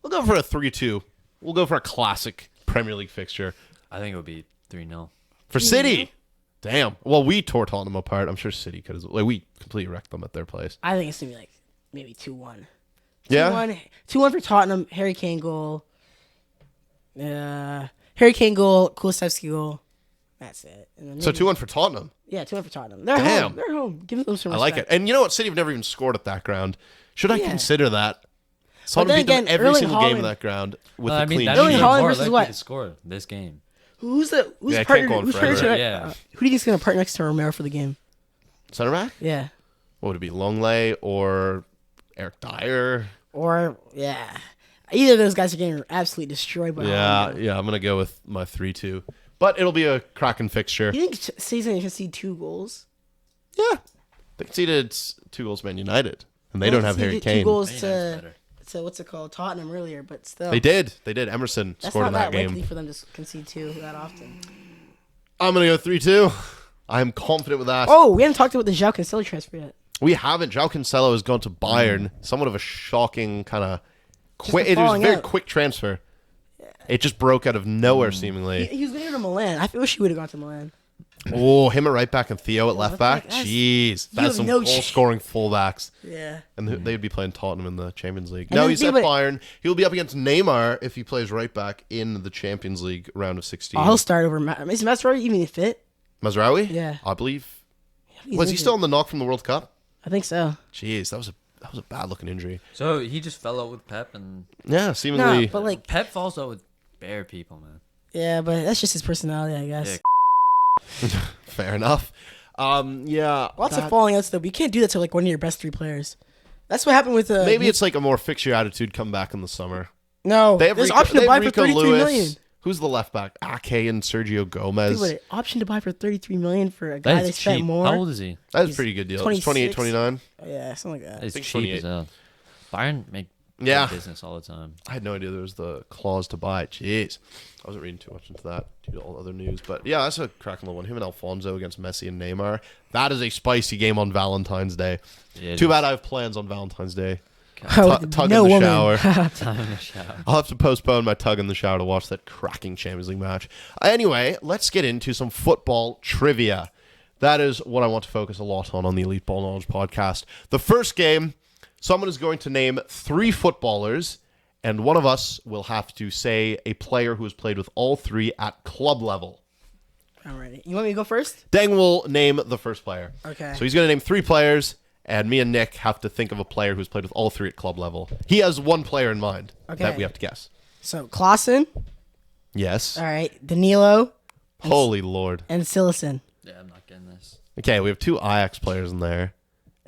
for a 3-2. We'll go for a classic Premier League fixture. I think it would be 3-0. For City. Damn. Well, we tore Tottenham apart. I'm sure City could as well. Like, we completely wrecked them at their place. I think it's gonna be like maybe 2-1. Yeah? 2-1 for Tottenham. Harry Kane goal. Harry Kane goal. Kulusevski goal. That's it. And then So maybe- 2-1 for Tottenham. Yeah, 2-1 for Tottenham. They're Damn. home. They're home. Give them some I respect. like it. And you know what? City have never even scored at that ground. Should I Yeah. consider that? Tottenham then beat them again, every Erling single game in Haaland- that ground with I the mean, clean that Erling means sheet. Haaland more versus likely what? to score this game. Who's Yeah, I can't partner? go on Who's forever. partner? Yeah. Who do you think's gonna partner next to Romero for the game? Center back? Yeah. What would it be? Longley or Eric Dyer? Or yeah, either of those guys are getting absolutely destroyed by. Yeah, Haaland. yeah. I'm going to go with my 3-2. But it'll be a cracking fixture. You think City's gonna concede 2 goals? Yeah. They conceded 2 goals to Man United. And they don't have Harry Kane. 2 goals Man United's better. to what's it called, Tottenham earlier, but still. They did. Emerson That's scored not in that that game. likely for them to concede 2 that often. I'm going to go 3-2. I'm confident with that. Oh, we haven't talked about the João Cancelo transfer yet. We haven't. João Cancelo has gone to Bayern. Somewhat of a shocking kind of quick. a It was a falling very out. quick transfer. It just broke out of nowhere, seemingly. He was going to go to Milan. I wish he would have gone to Milan. Oh, him at right back and Theo at left left back. back, that's- Jeez, you that's have some no goal-scoring fullbacks, Yeah. and they'd be playing Tottenham in the Champions League. And No, then he's at think about Bayern. He'll be up against Neymar if he plays right back in the Champions League round of 16. Oh, he'll start over. Is Mascherano even fit? Mazraoui? Yeah. I believe. He's Was he injured. still on the knock from the World Cup? I think so. Jeez, that was a bad-looking injury. So he just fell out with Pep, and Yeah, No, seemingly. but like, Pep falls out with bare people, man. yeah, but that's just his personality, I guess. Yeah. Fair enough. Yeah. Lots that- of falling outs though. But you can't do that to like one of your best 3 players. That's what happened with. Maybe it's like a more fixture attitude come back in the summer. no. They have There's Rico, option they to have buy for Rico 33 Lewis. million. Who's the left back? Ake and Sergio Think Gomez. about it. Option to buy for 33 million for a guy That they is spent cheap. more. How old is he? That's a He's pretty good deal. 26. It's 28, 29. Yeah, something like that. It's think cheap 28. as hell. Bayern make Yeah. business all the time. I had no idea there was the clause to buy it. Jeez. I wasn't reading too much into that due to all other news. But yeah, that's a cracking little one. Him and Alfonso against Messi and Neymar. That is a spicy game on Valentine's Day. Yeah, Too bad I have plans on Valentine's Day. Oh, Tug no in the woman. shower. time in the shower. I'll have to postpone my tug in the shower to watch that cracking Champions League match. Anyway, let's get into some football trivia. That is what I want to focus a lot on the Elite Ball Knowledge podcast. The first game, Someone is going to name 3 footballers, and one of us will have to say a player who has played with all 3 at club level. Alrighty. You want me to go first? Deng will name the first player. Okay. So he's going to name 3 players, and me and Nick have to think of a player who's played with all 3 at club level. He has 1 player in mind that we have to guess. So, Klaassen. Yes. All right. Danilo. Holy Lord. And Silesen. Yeah, I'm not getting this. Okay, we have 2 Ajax players in there.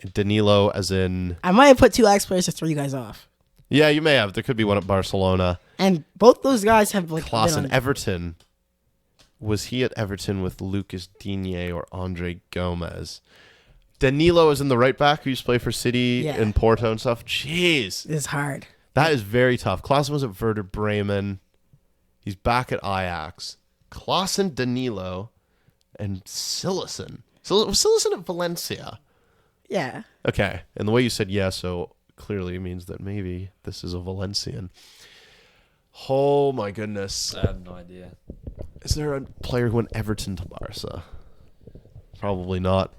And Danilo as in... I might have put 2 Ajax players to throw you guys off. Yeah, you may have. There could be one at Barcelona. And both those guys have like Klaassen, Everton. Was he at Everton with Lucas Digne or Andre Gomez? Danilo is in the right back who used to play for City and Porto and stuff. Jeez. It's hard. That is very tough. Klaassen was at Werder Bremen. He's back at Ajax. Klaassen, Danilo, and Silesen. Was Silesen at Valencia? Yeah. Okay. And the way you said so clearly means that maybe this is a Valencian. Oh, my goodness. I have no idea. Is there a player who went Everton to Barca? Probably not.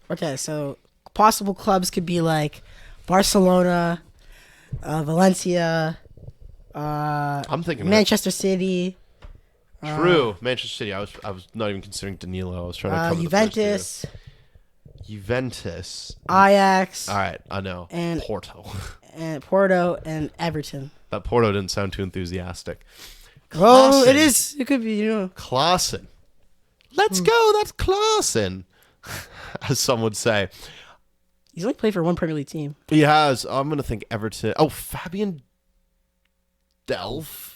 Okay, so possible clubs could be like Barcelona, Valencia, I'm thinking Manchester City. True. Manchester City. I was not even considering Danilo. I was trying to cover Juventus. the first 2. Juventus. Ajax. All right, I know. And Porto. And Porto and Everton. That Porto didn't sound too enthusiastic. Oh, Klaassen. it is. It could be, Klaassen. Let's go. That's Klaassen. As some would say. He's only played for 1 Premier League team. He has. I'm going to think Everton. Oh, Fabian Delph?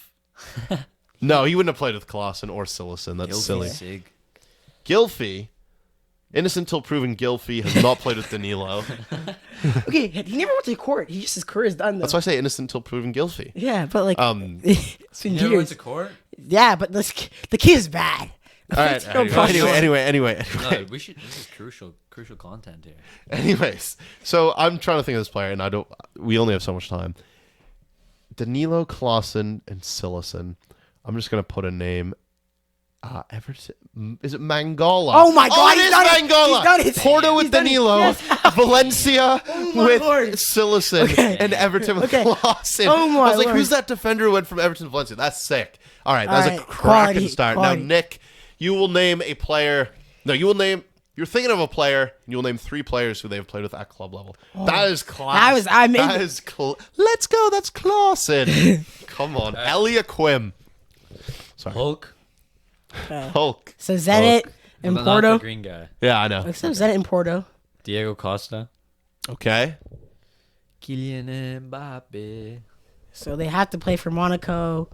No, he wouldn't have played with Klaassen or Silesen. That's silly. Sig. Gylfi. Innocent till proven Gylfi has not played with Danilo. Okay, he never went to court. He just his career is done though. That's why I say innocent till proven Gylfi. Yeah, but like it's been You never went years. to court? Yeah, but the kid is bad. All right. No problem. Anyway. No, we should. This is crucial content here. Anyways, so I'm trying to think of this player, and we only have so much time. Danilo, Klaassen, and Silesen. I'm just gonna put a name. Everton. Is it Mangala? Oh my God, it he's is done it. Mangala. He's done it. Porto with He's done it. Danilo, Yes. Valencia my with Lord. Silesen, and Everton with Klaassen. Oh my I was like, Lord. who's that defender who went from Everton to Valencia? That's sick. All right, that's a Alright, cracking quality, start. quality. Now, Nick, you will name a player. No, you will name. You're thinking of a player, and you will name 3 players who they have played with at club level. That is class. Let's go. That's Klaassen. Come on, Elia Quim. Sorry, Hulk. Hulk. So Zenit and Not Porto. the green guy. Yeah, I know. Except Zenit and Porto. Diego Costa. Okay. Kylian Mbappe. So they have to play for Monaco.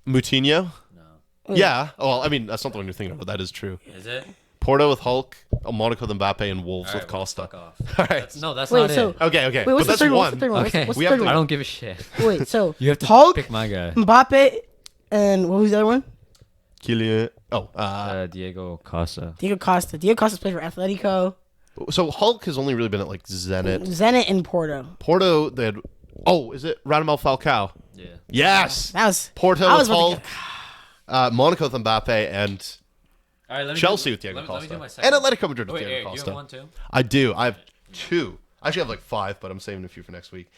Moutinho. No. Yeah. Well, I mean, that's not the one you're thinking of, but that is true. Is it? Porto with Hulk, Monaco with Mbappe, and Wolves All with right, well, Costa. fuck off. All right. That's not Wait, it. so- Okay. Wait, But what's the that's third one? one. What's the third one? Okay. What's We the have third to- I one? don't give a shit. Wait, so You have to Hulk, pick my guy. Mbappe, and what was the other one? Kylian. Diego Costa. Diego Costa. Diego Costa's played for Atletico, So Hulk has only really been at like Zenit. Zenit, and Porto. Porto, they had. Oh, is it Radamel Falcao? Yeah. Yes. That was Porto I with was about Hulk. Monaco with Mbappe, and All right, let me Chelsea do, with Diego let me Costa. do my And second. Atletico Madrid with Wait, Diego Eric, you Costa. have one too? I do. I have 2. I actually have like 5, but I'm saving a few for next week.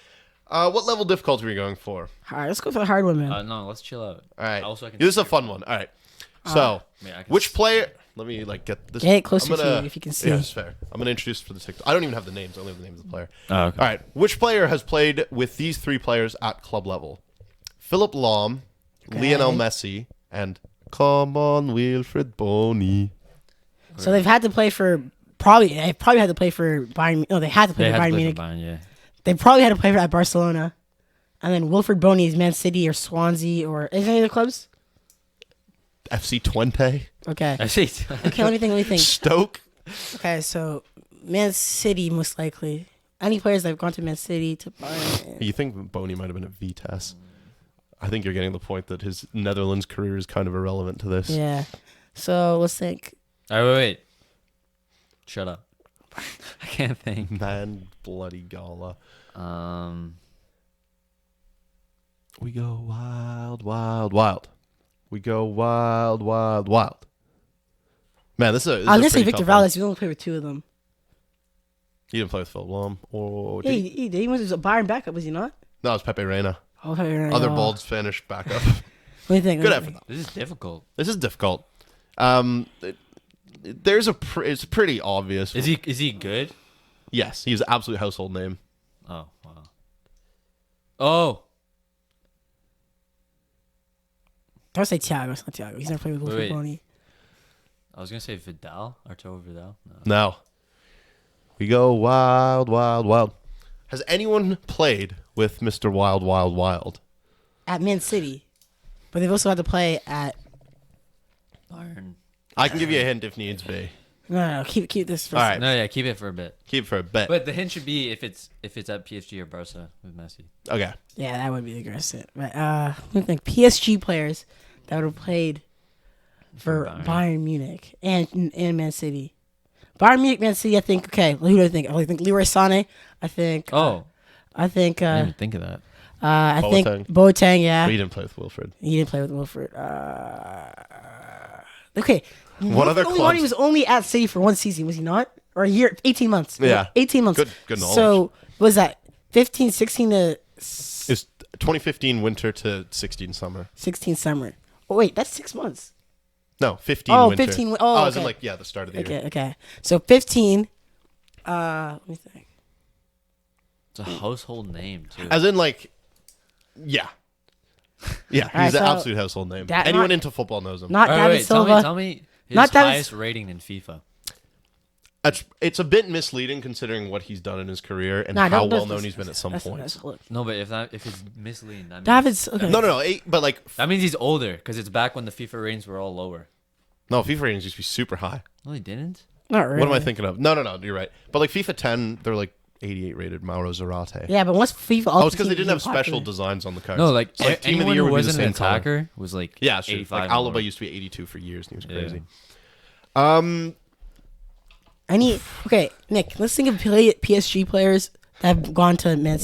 What level difficulty are we going for? All right, let's go for the hard one, man. No, let's chill out. All right. Also, I can This is a fun one. All right. So, Yeah, I can which see player? Let me like get this. Get it closer I'm to you if you can see. Yeah, it's fair. I'm gonna introduce for the TikTok. I don't even have the names. I only have the names of the player. Oh, okay. All right. Which player has played with these 3 players at club level? Philip Lahm, Lionel Messi, and come on, Wilfred Boney. So they've had to play for they probably had to play for Bayern. No, they had to play They for had Bayern to play Munich. for Bayern, yeah. They probably had to play for at Barcelona, and then Wilfred Boney is Man City or Swansea or is there any other clubs? FC Twente, Okay. I see. Okay, let me think. Stoke. Okay, so Man City most likely. Any players that have gone to Man City to Bayern. You think Boney might have been at Vitesse? I think you're getting the point that his Netherlands career is kind of irrelevant to this. Yeah. So let's think. All right, wait. Shut up. I can't think. Man, bloody Gala. We go wild, wild, wild. We go wild, wild, wild. Man, this is a I was gonna say pretty Victor tough one. Valdez. We only played with 2 of them. He didn't play with Phil Blom. Or did Yeah, he? he was a Bayern backup, was he not? No, it was Pepe Reina. Oh, right. Other bald Spanish backup. What do you think? Good effort, though. This is difficult. This is difficult. It's pretty obvious. Is he good? Yes, he's an absolute household name. Oh wow. Oh Don't say Thiago. It's not Thiago. He's never played with Wait. Wilfried Bony. I was gonna say Vidal, Arturo Vidal. No. Now, we go wild, wild, wild. Has anyone played with Mr. Wild, Wild, Wild? At Man City. But they've also had to play at... Bayern. I can give you a hint if needs be. No. Keep this for All right. No, yeah, keep it for a bit. Keep it for a bit. But the hint should be if it's at PSG or Barca with Messi. Okay. Yeah, that would be the greatest hit. But let me think. PSG players that would have played for Bayern Munich and Man City. Bayern Munich, Man City, I think, okay, who do I think? I think Leroy Sané. I think... I think... I didn't even think of that. I think Boateng. Boateng, yeah. But he didn't play with Wilfred. He didn't play with Wilfred. Okay. What other He clubs? was only at City for one season, was he not? Or a year, 18 months. Yeah. 18 months. Good knowledge. So, what was that 15, 16 to It's 2015 winter to 16 summer. 16 summer? Oh, wait, that's 6 months. No, 15 Oh, winter. 15 I was okay. in like, the start of the year. Okay. So, 15. Let me think. It's a household name too. As in like, yeah. Yeah, All right, he's an so absolute household name. that- Anyone not- into football knows him. Not All David right, Silva. tell me his Not David- highest rating in FIFA. It's a bit misleading considering what he's done in his career and Nah, how don't- well that's- known he's been at some that's- points. that's- look. No, but if it's misleading, that means, David's okay. No, but like, that means he's older because it's back when the FIFA ratings were all lower. no, FIFA ratings used to be super high. No, he didn't. Not really. What am I thinking of? No, you're right. But like FIFA 10, they're like 88 rated Mauro Zarate. Yeah, but once FIFA. Oh, it's because they didn't have special designs on the cards. No, like, So, like team of the anyone year who would be the wasn't an same color. attacker was like Yeah, sure. 85. Like and Alaba lower. used to be 82 for years, and he was Yeah. crazy. Okay, Nick. Let's think of PSG players that have gone to Man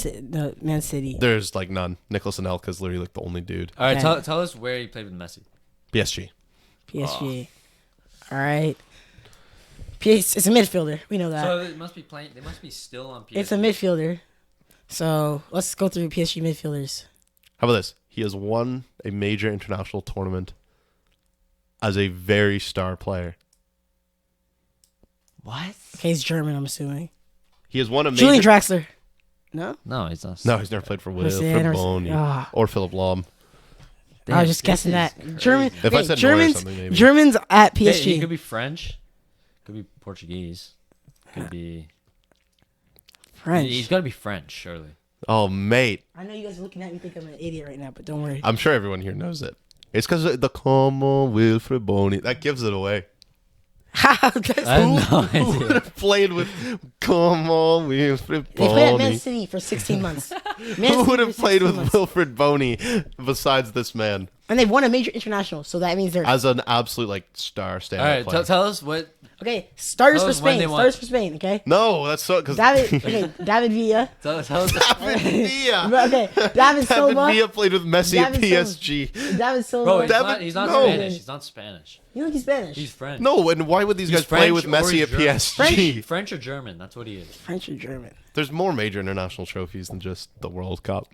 City. There's like none. Nicholas Anelka is literally like the only dude. All right, Okay. tell us where he played with Messi. PSG. PSG. All right. It's a midfielder. We know that. So they must be playing. They must be still on PSG. It's a midfielder. So let's go through PSG midfielders. How about this? He has won a major international tournament as a very star player. What? Okay, he's German, I'm assuming. He has won a major... Julian Draxler. No? No, he's not. No, he's never played for Let's see, I Wilfred never- Bony Ah. or Philip Lahm. I was just guessing that. German. If I said Neuer or Germans, something, maybe. Germans at Hey, PSG. he could be French. Could be Portuguese. Could be. French. He's got to be French, surely. Oh, mate. I know you guys are looking at me think I'm an idiot right now, but don't worry. I'm sure everyone here knows it. It's because the Como Wilfred Bony. That gives it away. That's I have no Who would idea. have played with Como Wilfred They played at Man Bony? City for 16 months. Who would have played with Wilfred Bony besides this man And they've won a major international, so that means they're as an absolute like star standout All right, player? tell us what. okay. Starters Tell for us when Spain. they won. Starters for Spain. Okay. No, that's so because David Villa. Tell us. David Villa. Okay, David David Silva. Villa played with Messi at David PSG. David Silva. Bro, he's not no. Spanish. He's not Spanish. You know he's Spanish. He's French. No, and why would these He's guys play with French or Messi at German. PSG? French or German. That's what he is. French or German. There's more major international trophies than just the World Cup.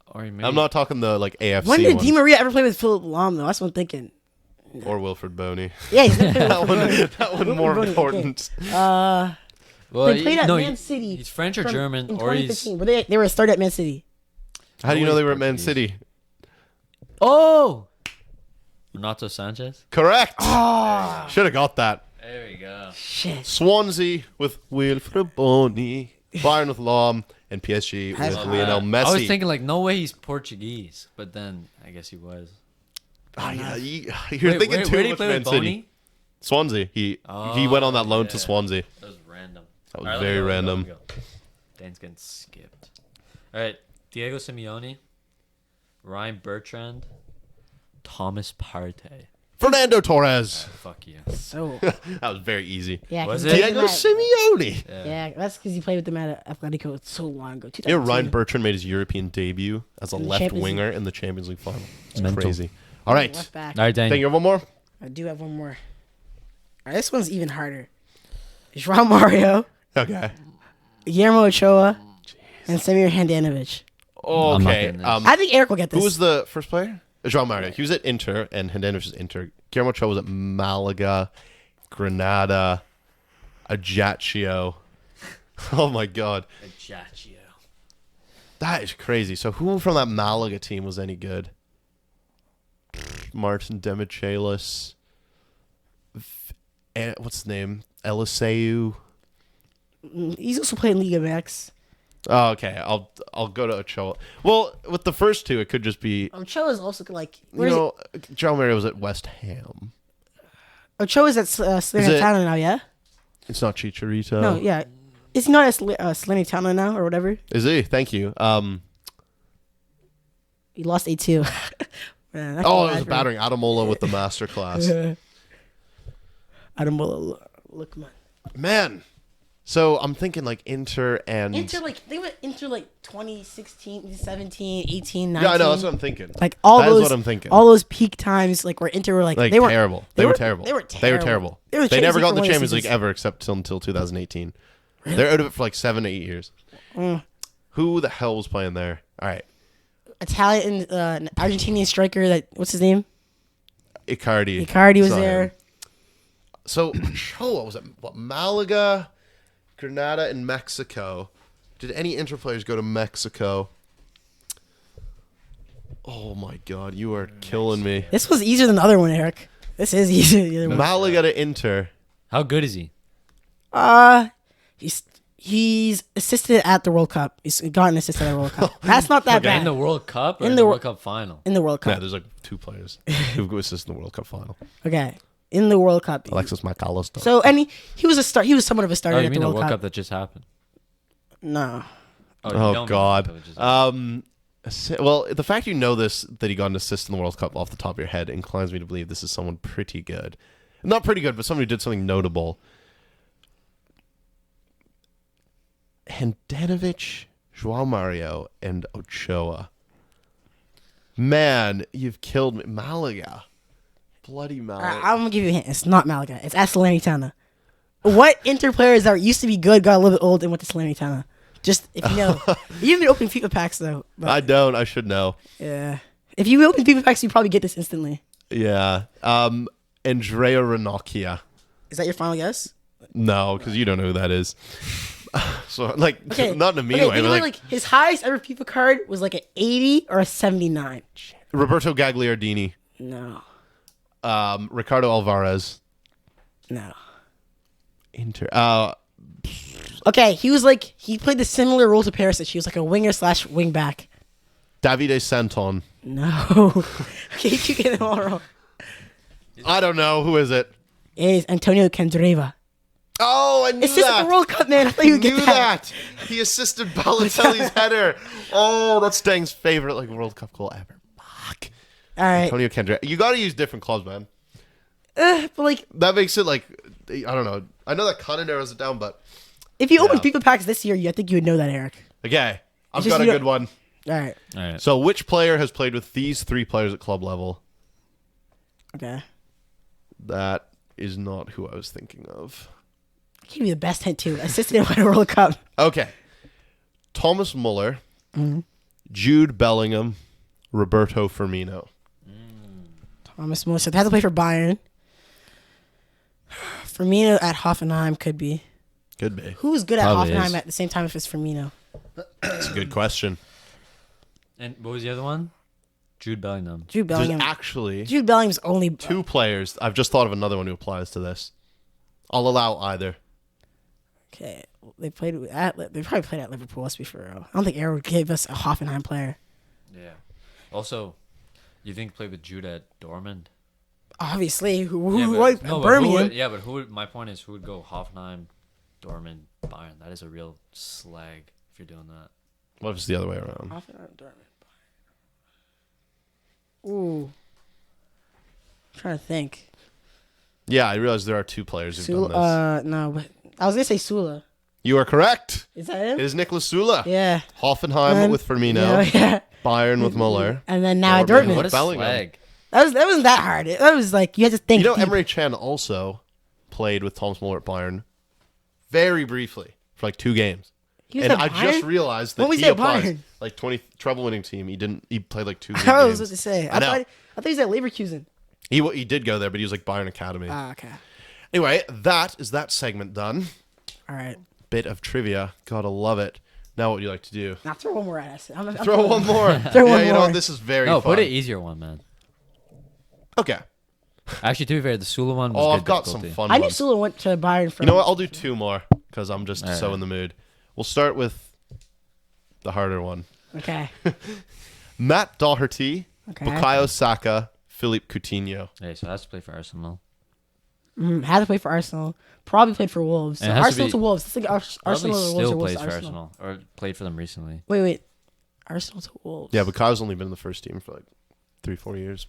Or maybe, I'm not talking the like AFC When did ones Di Maria ever play with Philip Lahm though? That's what I'm thinking. or Wilfred Bony. Yeah, he's never That one, played that one more Bony, okay. important. Well, They played at no, Man City. He's French or from- German, in or he's. 2015. But they were started at Man City. How do you know always they were at Man Portuguese. City? Oh, Renato Sanchez. Correct. Ah. Should have got that. There we go. Shit. Swansea with Wilfred Bony, Bayern with Lahm, and PSG with Lionel Messi. I was thinking like, no way he's Portuguese, but then I guess he was. Ah, yeah, you're Wait, thinking where too did he much play Man with City. Boney? Swansea. He went on that loan to yeah. Swansea. That was random. That was All right, very let me go. random. Dan's getting skipped. All right, Diego Simeone, Ryan Bertrand, Thomas Partey. Fernando Torres. Fuck you. So That was very easy. yeah, Was 'cause it? he played Diego with them Simeone. Yeah, that's because he played with them at Atletico so long ago. You know, 2002. Ryan Bertrand made his European debut as a In the left Champions winger in the Champions League final. It's Mental. crazy. All right. Left back. All right, Dan. Think you have one more? I do have one more. All right, this one's even harder. João Mario, Okay. Guillermo Ochoa, and Samir Handanovic. I'm not Okay. getting this. I think Eric will get this. Who was the first player? João Mario. He was at Inter, and Handanovic was Inter. Guillermo Ochoa was at Malaga, Granada, Ajaccio. Oh my God, Ajaccio. that is crazy. So who from that Malaga team was any good? Martin Demichelis. What's his name? Eliseu. He's also playing Liga MX. Oh, okay. I'll go to Ochoa. Well, with the first two, it could just be Ochoa's also like. João Mario was at West Ham. Ochoa's at it- Salernitana now, yeah? It's not Chicharito. No, yeah. Is he not at Salernitana now or whatever? Is he? Thank you. He lost 8-2. Man, I feel Oh, it bad was for battering Adamola with the masterclass. him. Adamola Lookman. Man. So I'm thinking like Inter and They went Inter like 2016, 17, 18, 19. yeah, I know that's what I'm thinking. Like all That is those, what I'm thinking. all those peak times, like where Inter were like, Like they were terrible. They were terrible. They were They were terrible. terrible. They were They never Champions got the League for one Champions League seasons. ever except until 2018. They're out of it for like 7 to 8 years. Who the hell was playing there? All right, Italian, Argentinian striker. What's his name? Icardi. Icardi was Saw him. there. So Ochoa was at Malaga, Granada, and Mexico. Did any Inter players go to Mexico? Oh my God, you are killing me. This was easier than the other one, Eric. This is easier than the other one. Malaga to Inter. How good is he? He's assisted at the World Cup. He's gotten assisted at the World Cup. That's not that In bad. the World Cup or In in the the Wor- World Cup final? In the World Yeah, Cup. there's like 2 players who go assist in the World Cup final. Okay. In the World Cup. Alexis McAllister. So he was a start. He was somewhat of a starter Oh, you at mean the the World World Cup. Cup that just happened? No. you Oh don't mean God. that just- Well, the fact you know this that he got an assist in the World Cup off the top of your head inclines me to believe this is someone pretty good. Not pretty good, but someone who did something notable. Handanovic, João Mario, and Ochoa. Man, you've killed me. Malaga. Bloody Malaga. I'm gonna give you a hint. It's not Malaga. It's at Salernitana. What Inter players that used to be good got a little bit old and went to Salernitana? Just if you know, you've been opening FIFA packs though. But, I don't. I should know. yeah, if you open FIFA packs, you probably get this instantly. Yeah. Andrea Ranocchia. Is that your final guess? No, because you don't know who that is. So, like, Okay, not in a mean okay, way, think but about, like, his highest ever FIFA card was like an 80 or a 79. Roberto Gagliardini, No, Ricardo Alvarez, no. Inter. Okay, he played the similar role to Perisic. He was like a winger / wing back. Davide Santon. No, okay, you keep getting them all wrong. I don't know. Who is it? It is Antonio Candreva. Oh, I knew It's just that. the World Cup, man. I thought you would knew get that. He assisted Balotelli's header. Oh, that's Deng's favorite like World Cup goal ever. Fuck. All right, Antonio Kendra. You got to use different clubs, man. but like That makes it like I don't know. I know that kind of narrows it down, but if you open Yeah. FIFA packs this year, I think you would know that, Eric. okay, I've just got a you good don't- one. All right, All right. So, which player has played with these 3 players at club level? okay. That is not who I was thinking of. I'll give you the best hint too. Assisted in a World Cup. Okay. Thomas Muller, Mm-hmm. Jude Bellingham, Roberto Firmino. Thomas Muller. So they have to play for Bayern. Firmino at Hoffenheim could be. Could be. Who's good at Probably Hoffenheim is. at the same time if it's Firmino? That's a good question. And what was the other one? Jude Bellingham. Jude There's Bellingham. actually Jude Bellingham's only 2 players. I've just thought of another one who applies to this. I'll allow either. Okay. They probably played at Liverpool. Let's be for real. I don't think Arrow would give us a Hoffenheim player. Yeah. Also, you think play with Jude at Dortmund? Obviously, Yeah, who but- no, no, but Birmingham. who would? My point is, who would go Hoffenheim, Dortmund, Bayern? That is a real slag if you're doing that. What if it's the other way around? Hoffenheim, Dortmund, Bayern. Ooh. I'm trying to think. Yeah, I realize there are 2 players who've done this. No, but I was gonna say Sula. You are correct. Is that him? It is Nicolas Sula. Yeah. Hoffenheim And- with Firmino. Yeah. Bayern with Muller. And then now at Dortmund. Dortmund. What a Bellingham. slag! That wasn't that hard. That was like you had to think. You know, deep. Emre Can also played with Thomas Muller at Bayern very briefly for like 2 games. He was And at I just Bayern? realized When that was he he at applies Bayern? like 20 treble winning team. He played like 2 league I games. was supposed to say. I know. I thought he was at Leverkusen. He did go there, but he was like Bayern Academy. Okay. Anyway, that is that segment done. All right. Bit of trivia. Gotta love it. Now what would you like to do? Now throw one more at us. I'm Throw one more. Throw one You know more. what? This is very No, fun. put an easier one, man. Okay. Actually, to be fair, the Sula one was Oh, good I've got some difficulty. fun I knew ones. Sula went to Bayern from. You know what? I'll do 2 more because I'm just All so right. in the mood. We'll start with the harder one. Okay. Matt Doherty, Okay. Bukayo Saka, Philippe Coutinho. Hey, so that's to play for Arsenal. Had to play for Arsenal. Probably played for Wolves. So And it has to Arsenal be- to Wolves. It's like Probably Arsenal to Wolves still or Wolves plays to for Arsenal. Arsenal or played for them recently. Wait. Arsenal to Wolves. Yeah, Bukayo's only been in the first team for like 3-4 years.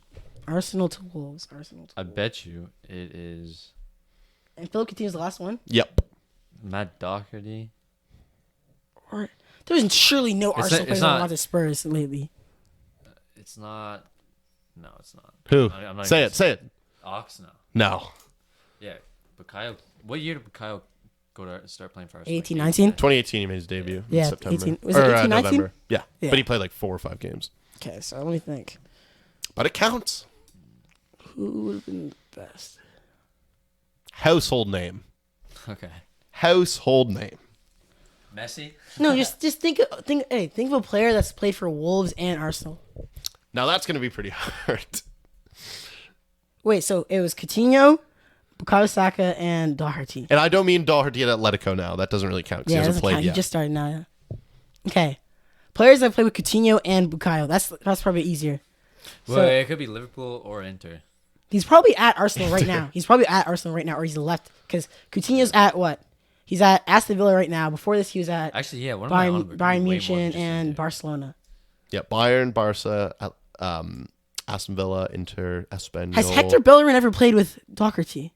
Arsenal to Wolves. Arsenal to I Wolves. bet you it is And Philip Coutinho's the last one. Yep. Matt Doherty. Or there's surely no It's Arsenal not- players it's that not- want to Spurs lately. It's not. No, it's not. Who? I'm not Say gonna it. Say it. Ox, no. No. Yeah, Bukayo. What year did Bukayo go to start playing for Arsenal? 18, 19? 2018 he made his debut in Yeah, September. 18. Was it Or, 18, 19? November. Yeah. Yeah. But he played like 4 or 5 games. Okay, so let me think. But it counts. Who would have been the best? Household name. Okay. Household name. Messi. No, just think of a player that's played for Wolves and Arsenal. Now that's going to be pretty hard. Wait, so it was Coutinho, Bukayo Saka, and Doherty. And I don't mean Doherty at Atletico now. That doesn't really count because Yeah, he it hasn't doesn't played count. yet. He just started now. Yeah. Okay, players that play with Coutinho and Bukayo. That's probably easier. Well, So- it could be Liverpool or Inter. He's probably at Arsenal right now. Or he's left because Coutinho's at what? He's at Aston Villa right now. Before this, he was at Actually, yeah. What am I on about? Bayern Way more Munich than just and Inter. Barcelona. Yeah, Bayern, Barca, Aston Villa, Inter, Espanyol. Has Hector Bellerin ever played with Doherty?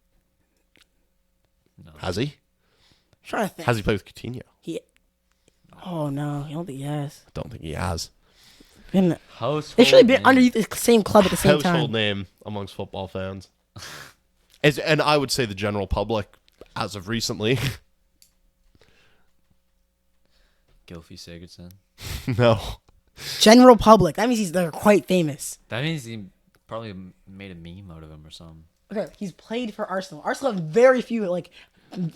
Has he? I'm trying to think. Has he played with Coutinho? Oh no, I don't think he has. Don't think he has. Household They should have been name. underneath the same club at the same Household time. name amongst football fans. And I would say the general public as of recently. Gylfi Sigurdsson. No. General public. That means they're quite famous. That means he probably made a meme out of him or something. Okay, he's played for Arsenal. Arsenal have very few like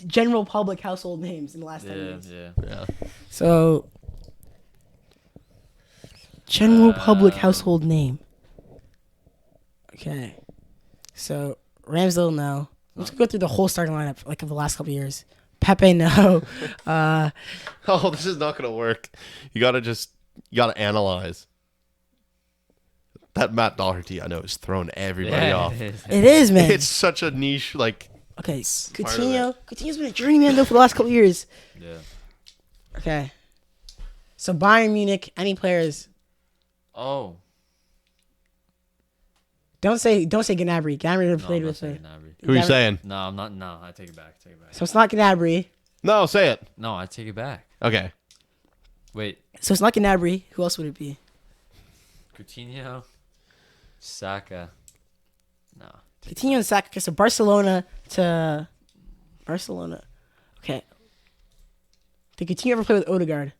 general public household names in the last 10 Yeah, years. yeah. Yeah. So general public household name. Okay. So Ramsdale, no. Let's go through the whole starting lineup like of the last couple of years. Pepe, no. Oh, this is not going to work. You got to analyze. That Matt Doherty, I know, is throwing everybody off. it is. It is, man. It's such a niche, like, Okay, part of Coutinho. Coutinho's been a journeyman though for the last couple of years. Yeah. Okay. So Bayern Munich, any players? Oh. Don't say Gnabry. Gnabry never No, played I'm not with saying it. Gnabry. who are you Gnabry- saying? No, I'm not. No, I take it back. Take it back. So it's not Gnabry. No, say it. No, I take it back. Okay. Wait. So it's not Gnabry. Who else would it be? Coutinho. Saka. No. Coutinho and Saka. Okay, so Barcelona to Barcelona. Okay. Did Coutinho ever play with Odegaard?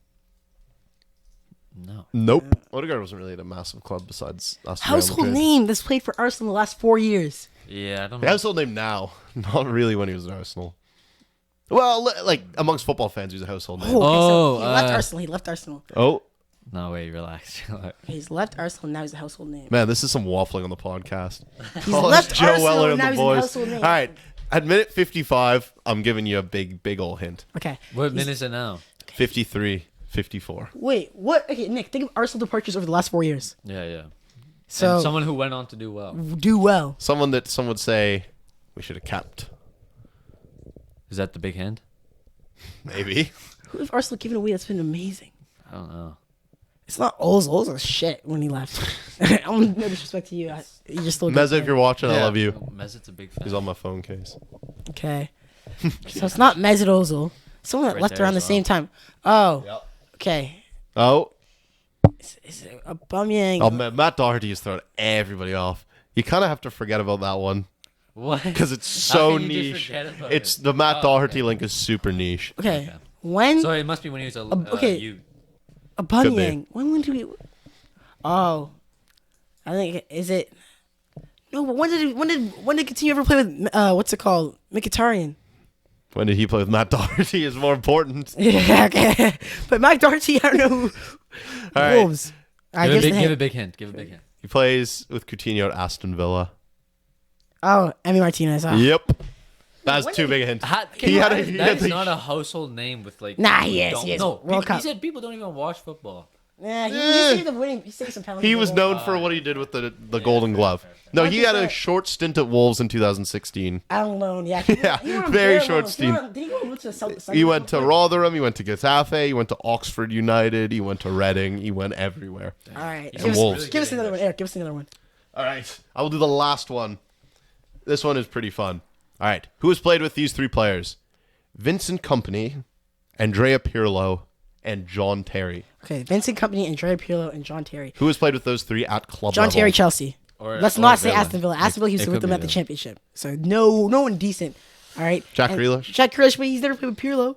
No. Nope. Odegaard wasn't really at a massive club besides us. Household name that's played for Arsenal the last 4 years. Yeah, I don't The know. household name now, not really when he was at Arsenal. Well, like amongst football fans, he's a household name. Oh, okay, Oh, so he left uh, Arsenal. He left Arsenal. Oh, No, wait, relax. He's left Arsenal. Now he's a household name. man, this is some waffling on the podcast. He's Oh, left it's Joe Arsenal. Weller And and now the he's a boys. household name. All right, at minute 55, I'm giving you a big old hint. Okay. What minute is it now? 53, 54. Wait. What? Okay, Nick. Think of Arsenal departures over the last 4 years. Yeah, yeah. So And someone who went on to do well. do well. Someone that some would say we should have kept. Is that the big hint? Maybe. Who have Arsenal given away that's been amazing? I don't know. It's not Ozil. Ozil's shit when he left. I'm no disrespect to you. You just still Meza, if you're watching, I love you. Mesut's a big fan. He's on my phone case. Okay. So it's not Mesut Ozil. Someone that Right left there around the as well. same time. Oh. Yep. Okay. Oh, Is it a Aubameyang? Matt Doherty is throwing everybody off. You kind of have to forget about that one What? because it's How so can you just niche. forget about It's it? the Matt Oh, Doherty okay. link is super niche. Okay. Okay. When So it must be when he was okay. you. a bunny Could be. yang. When do we? Oh, I think is it. No, but when did Coutinho ever play with what's it called, Mkhitaryan? When did he play with Matt Doherty is more important. Yeah, okay. But Mike Doherty, I don't know who. All right. Wolves. All right, Give a big hint. Give a big hint. He plays with Coutinho at Aston Villa. Oh, Emi Martinez. Oh. Yep. That's When too did- big a hint. He had that's the- not a household name with like. Nah, he is, don't- he is. No, World he Cup. said people don't even watch football. Yeah, he saved the winning. He saved some penalties. He was in the known for what he did with the Golden Glove. fair. No, he had a 100%. short stint at Wolves in 2016. Out on loan, yeah. Yeah, He went on very bare short loans. stint. Did he go to South? He went to Rotherham, he went to Getafe, he went to Oxford United, he went to Reading, he went everywhere. All right, He's give us, Wolves. give us another one, Eric. Give us another one. All right, I will do the last one. This one is pretty fun. All right, who has played with these three players? Vincent Kompany, Andrea Pirlo, and John Terry. Okay, Vincent Kompany, Andrea Pirlo, and John Terry. Who has played with those three at club John level? Terry, Chelsea. Or- Let's or not say Villa. Aston Villa. Aston Villa, he was It with could them be at the Villa. championship. So no one decent. All right. Jack And Grealish? Jack Grealish, but he's never played with Pirlo.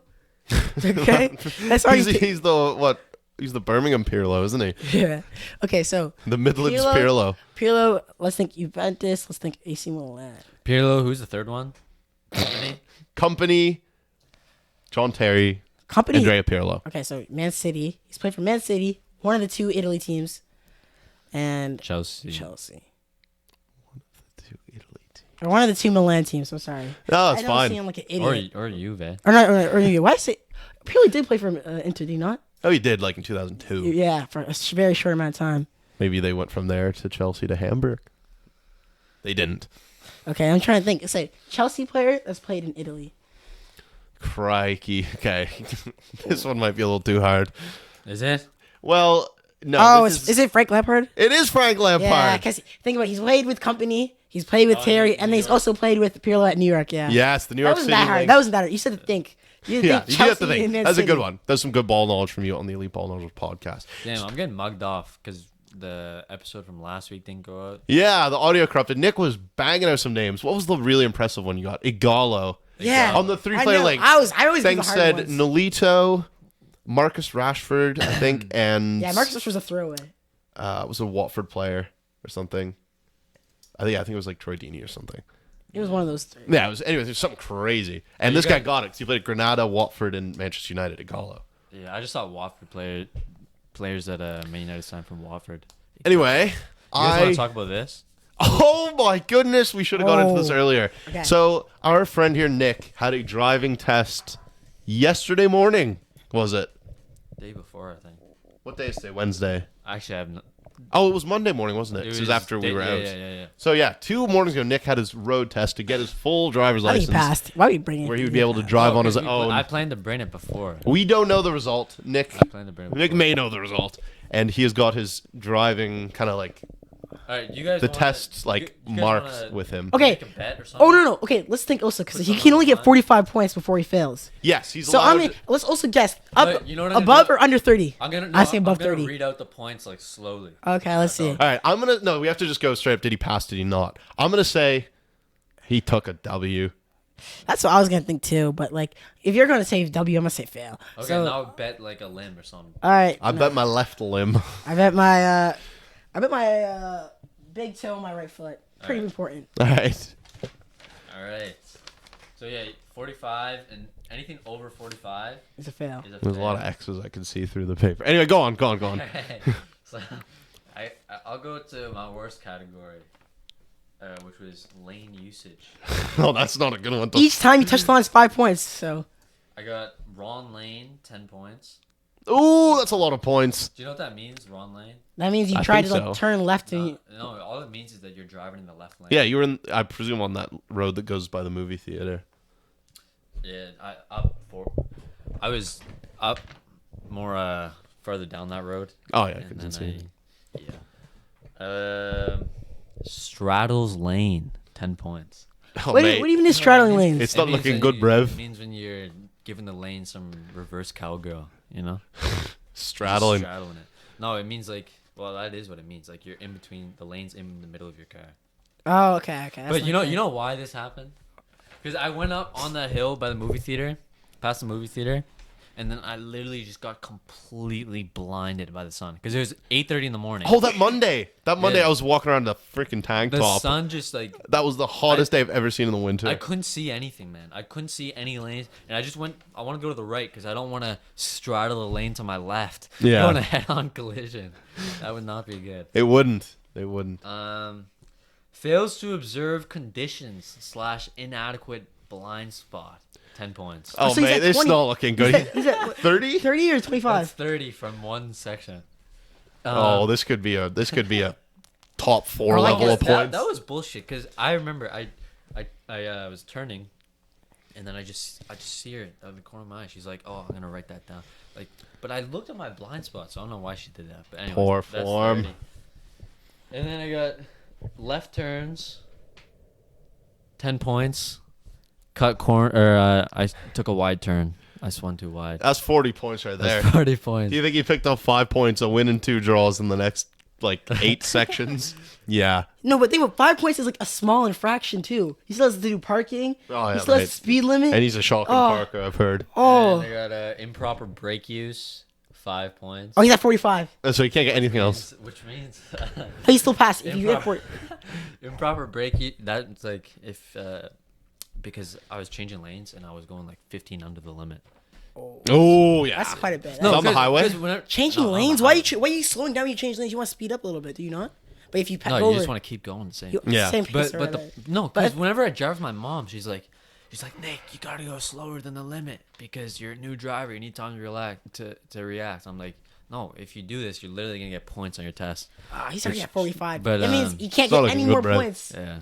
Okay, that's already. He's the what? He's the Birmingham Pirlo, isn't he? Yeah. Okay, so The Midlands Pirlo. Pirlo. Pirlo. Let's think Juventus. Let's think AC Milan. Pirlo, who's the third one? Company? Kompany, John Terry, Company. Andrea Pirlo. Okay, so Man City. He's played for Man City, one of the two Italy teams, and Chelsea. Chelsea. To Italy team. Or one of the two Milan teams. I'm sorry. No, I it's don't fine. seem like an idiot. Or Juve. Or not. Or why say? Pirlo did play for Inter, did he not? Oh, he did, like in 2002. Yeah, for a very short amount of time. Maybe they went from there to Chelsea to Hamburg. They didn't. Okay, I'm trying to think. Say Chelsea player that's played in Italy. Crikey. Okay. This one might be a little too hard. Is it? Well, no. Oh, this is it Frank Lampard? It is Frank Lampard. Yeah, because think about it, he's played with Company, he's played with Terry, and then he's also played with Pirlo at New York. Yeah. Yes, the New That York wasn't City. that hard. link. That wasn't that hard. You said to think. You Yeah, think you do have to Chelsea think. and Man That's a good City. one. There's some good ball knowledge from you on the Elite Ball Knowledge podcast. Damn, I'm getting mugged off because the episode from last week didn't go out. Yeah, the audio corrupted. Nick was banging out some names. What was the really impressive one you got? Igalo. Yeah. On the I three-player know. link. I always do Thing the hard said ones. Nolito, Marcus Rashford, I think, and Yeah, Marcus was a throwaway. was a Watford player or something. I think it was like Troy Deeney or something. It was one of those three. Yeah, it was. Anyways, there's something crazy, and you this guy got- got it because he played at Granada, Watford, and Manchester United. Igalo. Yeah, I just saw Watford players that Man United signed from Watford. Anyway, You guys want to talk about this? Oh my goodness, we should have gone into this Oh. earlier. Okay. So our friend here, Nick, had a driving test yesterday morning. Was it? Day before, I think. What day is today? Wednesday. Actually, I haven't. Oh, it was Monday morning, wasn't it? 'Cause it was after we were out. Yeah. So yeah, 2 mornings ago, Nick had his road test to get his full driver's Why did he license, passed? Why would he bring it? where he would be able to drive on his own. I planned to bring it before. We don't know the result. Nick I planned to bring it Nick before. may know the result, and he has got his driving kind of like All right, you guys. the wanna- tests like you guys marks wanna with him. Okay. Make a bet or something? Oh no. Okay, let's think also because Put he something can only on get the line. 45 points before he fails. Yes, he's So allowed. I mean, let's also guess up But you know what I'm gonna above do? or under 30. I'm gonna. I say I'm above gonna 30. read out the points like slowly. Okay, let's see. All right, I'm gonna no. We have to just go straight up. Did he pass? Did he not? I'm gonna say he took a W. That's what I was gonna think too. But like, if you're gonna say W, I'm gonna say fail. Okay, So now bet like a limb or something. all right, I bet my left limb. I bet my big toe on my right foot. Pretty Alright. important. All right. All right. So yeah, 45 and anything over 45 It's a fail. is a There's a lot of fail. X's I can see through the paper. Anyway, go on. So I'll go to my worst category, which was lane usage. Oh, that's not a good one. Each time you touch the line is 5 points. So I got wrong lane, 10 points. Ooh, that's a lot of points. Do you know what that means? Wrong lane? that means you I try to think like so. turn left and No, all it means is that you're driving in the left lane. Yeah, you were in. I presume on that road that goes by the movie theater. Yeah, I was up more further down that road. Oh yeah, I And could then see. straddles lane, 10 points. Oh, what, mate. what even is straddling lanes? It's not It means looking that good, It Brev. means when you're giving the lane some reverse cowgirl, you know? Straddling. Straddling it. No, it means like, well, that is what it means. Like you're in between, the lane's in the middle of your car. Oh, okay. That's But you not know good. why this happened? Because I went up on the hill by the movie theater, past the movie theater, and then I literally just got completely blinded by the sun because it was 8:30 in the morning. Oh, that Monday. Yeah. I was walking around in a freaking tank The top. sun just like That was the hottest day I've ever seen in the winter. I couldn't see anything, man. I couldn't see any lanes, and I just went. I want to go to the right because I don't want to straddle the lane to my left. Yeah. I want a head-on collision. That would not be good. It wouldn't. Fails to observe conditions / inadequate blind spot. 10 points. Oh, so he's mate, at it's 20. not looking good. He's at 30? 30 or That's 25? 30 from one section. This could be a top 4 Oh, I level guess of points. That was bullshit because I remember I was turning, and then I just see her out of the corner of my eye. She's like, "Oh, I'm gonna write that down." Like, but I looked at my blind spot, so I don't know why she did that. But anyway, Poor form. And then I got left turns, 10 points. Cut corner, I took a wide turn. I swung too wide. That's 40 points right there. That's 40 points. Do you think you picked up 5 points, a win and 2 draws in the next, 8 sections? Yeah. No, but think about 5 points is like a small infraction too. He still has to do parking. Oh, yeah, he still has mate. speed limit. And he's a shocking parker, I've heard. Oh, And I got improper brake use, 5 points. he's at 45. So you can't get anything else. Which means He still passed if you get Improper. 40. improper brake use. That's like if because I was changing lanes and I was going like 15 under the limit. Oh, yeah. That's quite a bit. No, on the highway? Changing No, on the lanes? highway. Why are you slowing down when you change lanes? You want to speed up a little bit, do you not? But if you pass No, over, you just want to keep going the same. Yeah. same pace. But no, But- because whenever I drive with my mom, she's like, Nick, you gotta go slower than the limit because you're a new driver. You need time to relax to react. I'm like, no, if you do this, you're literally gonna get points on your test. He's already at 45. but, that means you can't not get looking any good, more Brett. points. Yeah,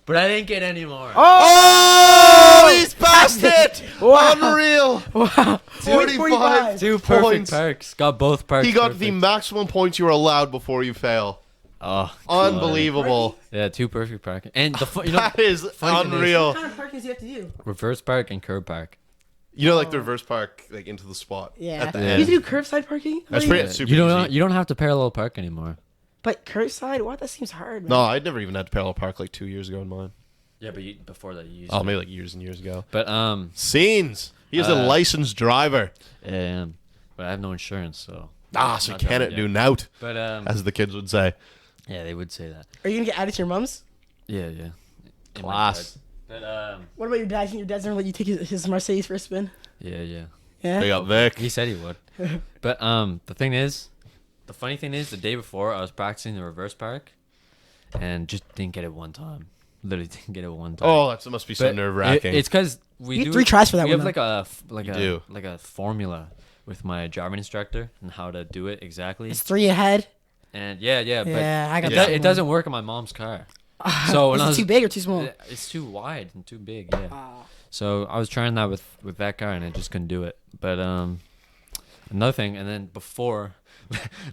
but I didn't get any more. Oh, he's passed it! Wow. Unreal! Wow. 45. Two perfect points. parks. Got both parks. He got perfect. the maximum points you were allowed before you fail. Oh, Unbelievable. yeah, 2 perfect parking. And the That is funny thing is- unreal. What kind of parking do you have to do? reverse park and curb park. You know, the reverse park, into the spot. Yeah. At the You end. have to do curbside parking? That's What do you- pretty super You don't easy. you don't have to parallel park anymore. But curbside? What? That seems hard, man. No, I never even had to parallel park 2 years ago in mine. Yeah, but before that you used. Oh, maybe years and years ago. But Scenes. He is a licensed driver. but I have no insurance, so. So Not can done it yet. do nout, But as the kids would say. yeah, they would say that. Are you going to get added to your mom's? Yeah. In my Class. card. But What about your dad? Think your dad's going to let you take his Mercedes for a spin? yeah. Yeah? Big up Vic. He said he would. But the funny thing is, the day before I was practicing the reverse park, and just didn't get it one time. Literally didn't get it one time. Oh, that must be so But nerve wracking. It's because we You do 3 tries for that we one, have though. like a formula with my driving instructor and how to do it exactly. It's 3 ahead. And yeah, but Yeah, I got it, that it one. doesn't work on my mom's car. So when Is I it was too big or too small? it's too wide and too big. Yeah. So I was trying that with that car and I just couldn't do it. But another thing, and then before,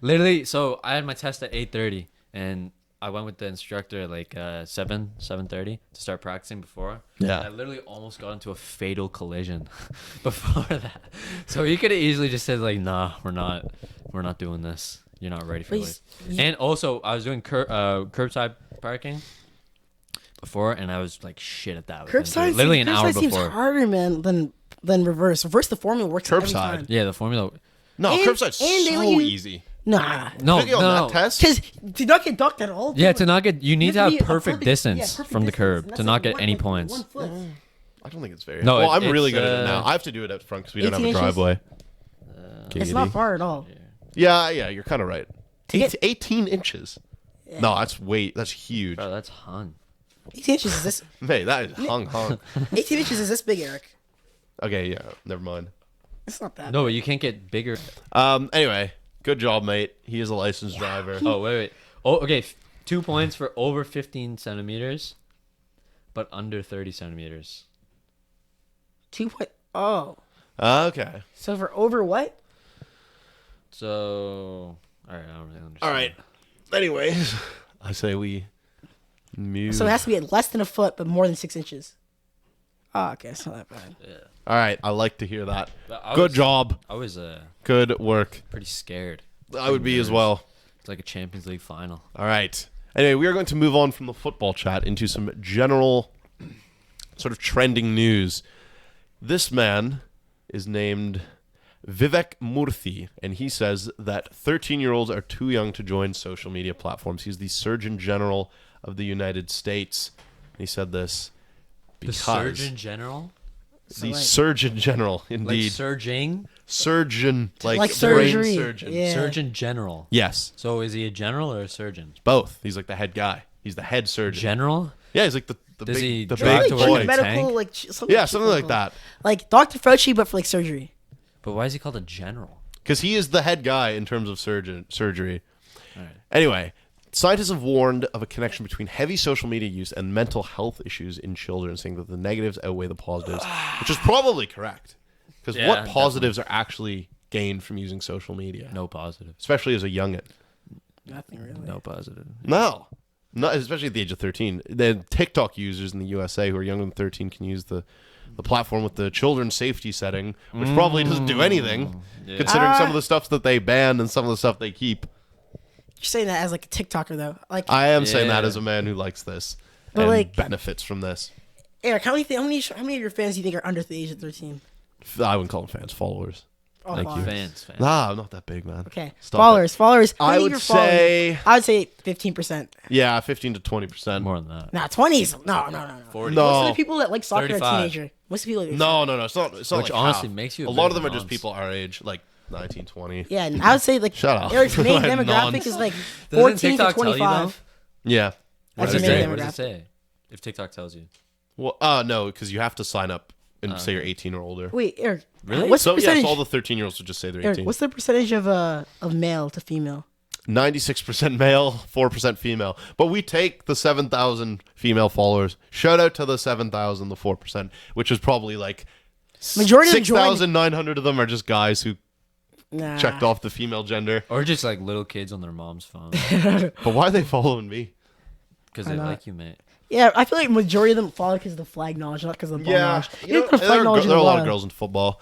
literally, so I had my test at 8:30 and I went with the instructor at 7:30 to start practicing before. Yeah. And I literally almost got into a fatal collision before that. So you could have easily just said nah, we're not doing this. You're not ready for Please, it. And also, I was doing curbside parking before, and I was shit at that. Curbside literally an hour curbside seems before. harder, man, than reverse. Reverse, the formula works every Curbside. time. Yeah, the formula. No, And- curbside's and they so let you- easy. Nah. No, Did you on no. that test? Because to not get ducked at all. Yeah, to not get, you need to have have be a perfect distance perfect from the distance, curb and to that's not get one- any like points. 1 foot. I don't think it's very. No, well, I'm really it's, good at it now. I have to do it up front because we don't have 18 a inches? driveway. It's not far at all. Yeah, you're kind of right. To get- 18 inches. No, that's huge. Bro, that's hung. 18 inches is this. Mate, that is hung. 18 inches is this big, Eric. Okay, yeah, never mind. It's not that. No, but you can't get bigger. Anyway, good job, mate. He is a licensed driver. Oh, wait. Oh, okay. 2 points for over 15 centimeters, but under 30 centimeters. 2 point. Oh. Okay. So for over what? So, all right, I don't really understand. All right. Anyways, I say we move. So it has to be at less than a foot, but more than 6 inches. Oh, okay. It's not that bad. Yeah. All right. I like to hear that. But I Good was- job. I was Good work. pretty scared. I would be as well. It's like a Champions League final. All right. Anyway, we are going to move on from the football chat into some general sort of trending news. This man is named Vivek Murthy, and he says that 13-year-olds are too young to join social media platforms. He's the Surgeon General of the United States. He said this because... The Surgeon General? The Surgeon General, indeed. Like surging? Surgeon, like brain surgery. surgeon. Yeah. Surgeon General. Yes. So is he a general or a surgeon? Both. He's like the head guy. He's the head surgeon. General? Yeah, he's like the Does big, he the drive big to boy. work in a medical, tank? like something. Yeah, something like that. Like Dr. Fauci, but for like surgery. But why is he called a general? Because he is the head guy in terms of surgery. All right. Anyway, scientists have warned of a connection between heavy social media use and mental health issues in children, saying that the negatives outweigh the positives, which is probably correct. Because Yeah, what positives are actually gained from using social media? No positive. Especially as a youngin'. Nothing really. No positive. No. Not, especially at the age of 13. The TikTok users in the USA who are younger than 13 can use the platform with the children's safety setting, which probably doesn't do anything, considering some of the stuff that they ban and some of the stuff they keep. You're saying that as like a TikToker though. Like I am saying that Yeah. as a man who likes this But, and like- benefits from this. Eric, how many of your fans do you think are under the age of 13? I wouldn't call them fans, followers. Oh, Thank you. followers. Fans. Nah, I'm not that big, man. Okay. Stop Followers. How I many of would your followers- say, I would say 15%. yeah, 15 to 20%. More than that. Nah, 20s. No. 40. No. Most of the people that like soccer are 35. teenager. Most of the people. No, it's not. It's not Which like honestly half. makes you A a lot bit of them of are just nonce. people our age, like 19, 20. Yeah, and I would say like Shut up. Eric's main Nonce. demographic is like Doesn't 14 to TikTok tell you, though? 25. Yeah. That's What your does, main it, what does demographic. it say? If TikTok tells you. Well, no, because you have to sign up and say you're 18 or older. Wait, Eric. Really? What's the So yes, percentage? all the 13-year-olds would just say they're Eric, 18. what's the percentage of male to female? 96% male, 4% female. But we take the 7,000 female followers. Shout out to the 7,000, the 4%, which is probably like Majority of them joined. 6,900 of them are just guys who Nah. checked off the female gender. Or just like little kids on their mom's phone. But why are they following me? Because Why they not? like you, mate. Yeah, I feel like majority of them follow because of the flag knowledge, not because of the ball knowledge. you know, Even the there flag are, knowledge there are a lot of while. girls in football.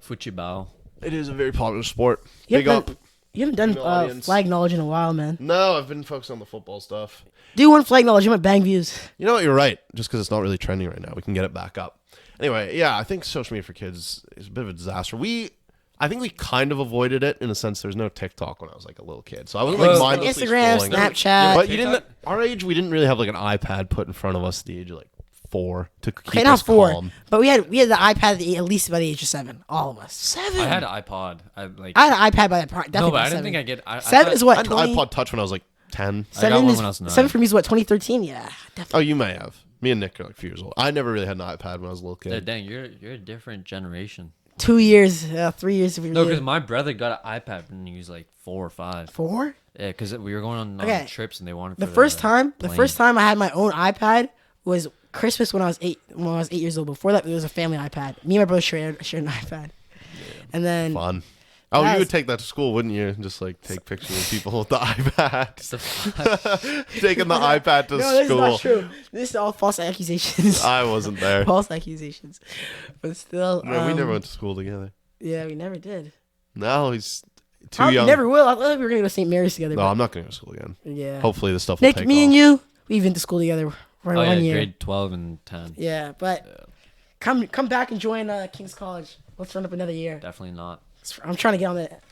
Fuchibao. It is a very popular sport. You Big haven't up. You haven't done Female audience. flag knowledge in a while, man. No, I've been focused on the football stuff. Do one flag knowledge, you might bang views. You know what? You're right. Just because it's not really trending right now, we can get it back up. Anyway, yeah, I think social media for kids is a bit of a disaster. I think we kind of avoided it in a sense. There's no TikTok when I was like a little kid, so I wasn't like Well, mindlessly Instagram, scrolling. Snapchat. But you didn't. TikTok? Our age, we didn't really have like an iPad put in front of us at the age of like 4 to keep Okay, not us 4, calm. but we had the iPad at least by the age of 7. All of us. 7. I had an iPod. I had an iPad by the definitely No, but by I didn't 7. think I get. I 7 thought- is I what had an 20. iPod Touch when I was like 10. I got 7 one is when I was 9. 7 for me is what 2013. Yeah, definitely. Oh, you may have. Me and Nick are like a few years old. I never really had an iPad when I was a little kid. Dang, you're a different generation. 2 years, 3 years if we No, were because my brother got an iPad when he was like 4 or 5. 4. Yeah, because we were going on Okay. trips and they wanted The for first time plane. I had my own iPad was Christmas when I was 8. When I was 8 years old. Before that, it was a family iPad. Me and my brother shared an iPad, and then Fun. Oh, Yes. you would take that to school, wouldn't you? Just like take pictures of people with the iPad. It's the Taking the iPad to no, this is school. not true. This is all false accusations. I wasn't there. False accusations, but still. No, we never went to school together. Yeah, we never did. No, he's too Probably young. never will. I thought we were gonna go to St. Mary's together. No, but I'm not going to go to school again. yeah. Hopefully, this stuff will Nick, take me off. and you, we've been to school together for oh, yeah, 1 year. grade 12 and 10. Yeah, but come back and join King's College. Let's run up another year. Definitely not. I'm trying to get on that,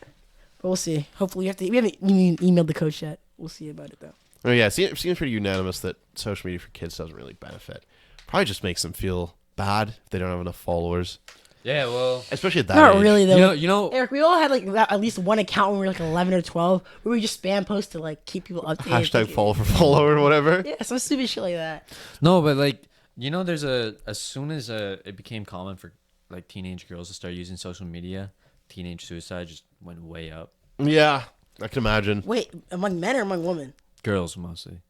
but we'll see. Hopefully, we haven't even emailed the coach yet. We'll see about it though. Oh, yeah, it seems pretty unanimous that social media for kids doesn't really benefit. Probably just makes them feel bad if they don't have enough followers, Yeah, well, especially at that Not age. really though. you know, Eric, we all had like at least one account when we were like 11 or 12, where we just spam post to like keep people updated. Hashtag follow for follower or whatever. Yeah, some stupid shit like that. no, but like, there's as soon as it became common for like teenage girls to start using social media, teenage suicide just went way up. Yeah, I can imagine. Wait, among men or among women? Girls mostly.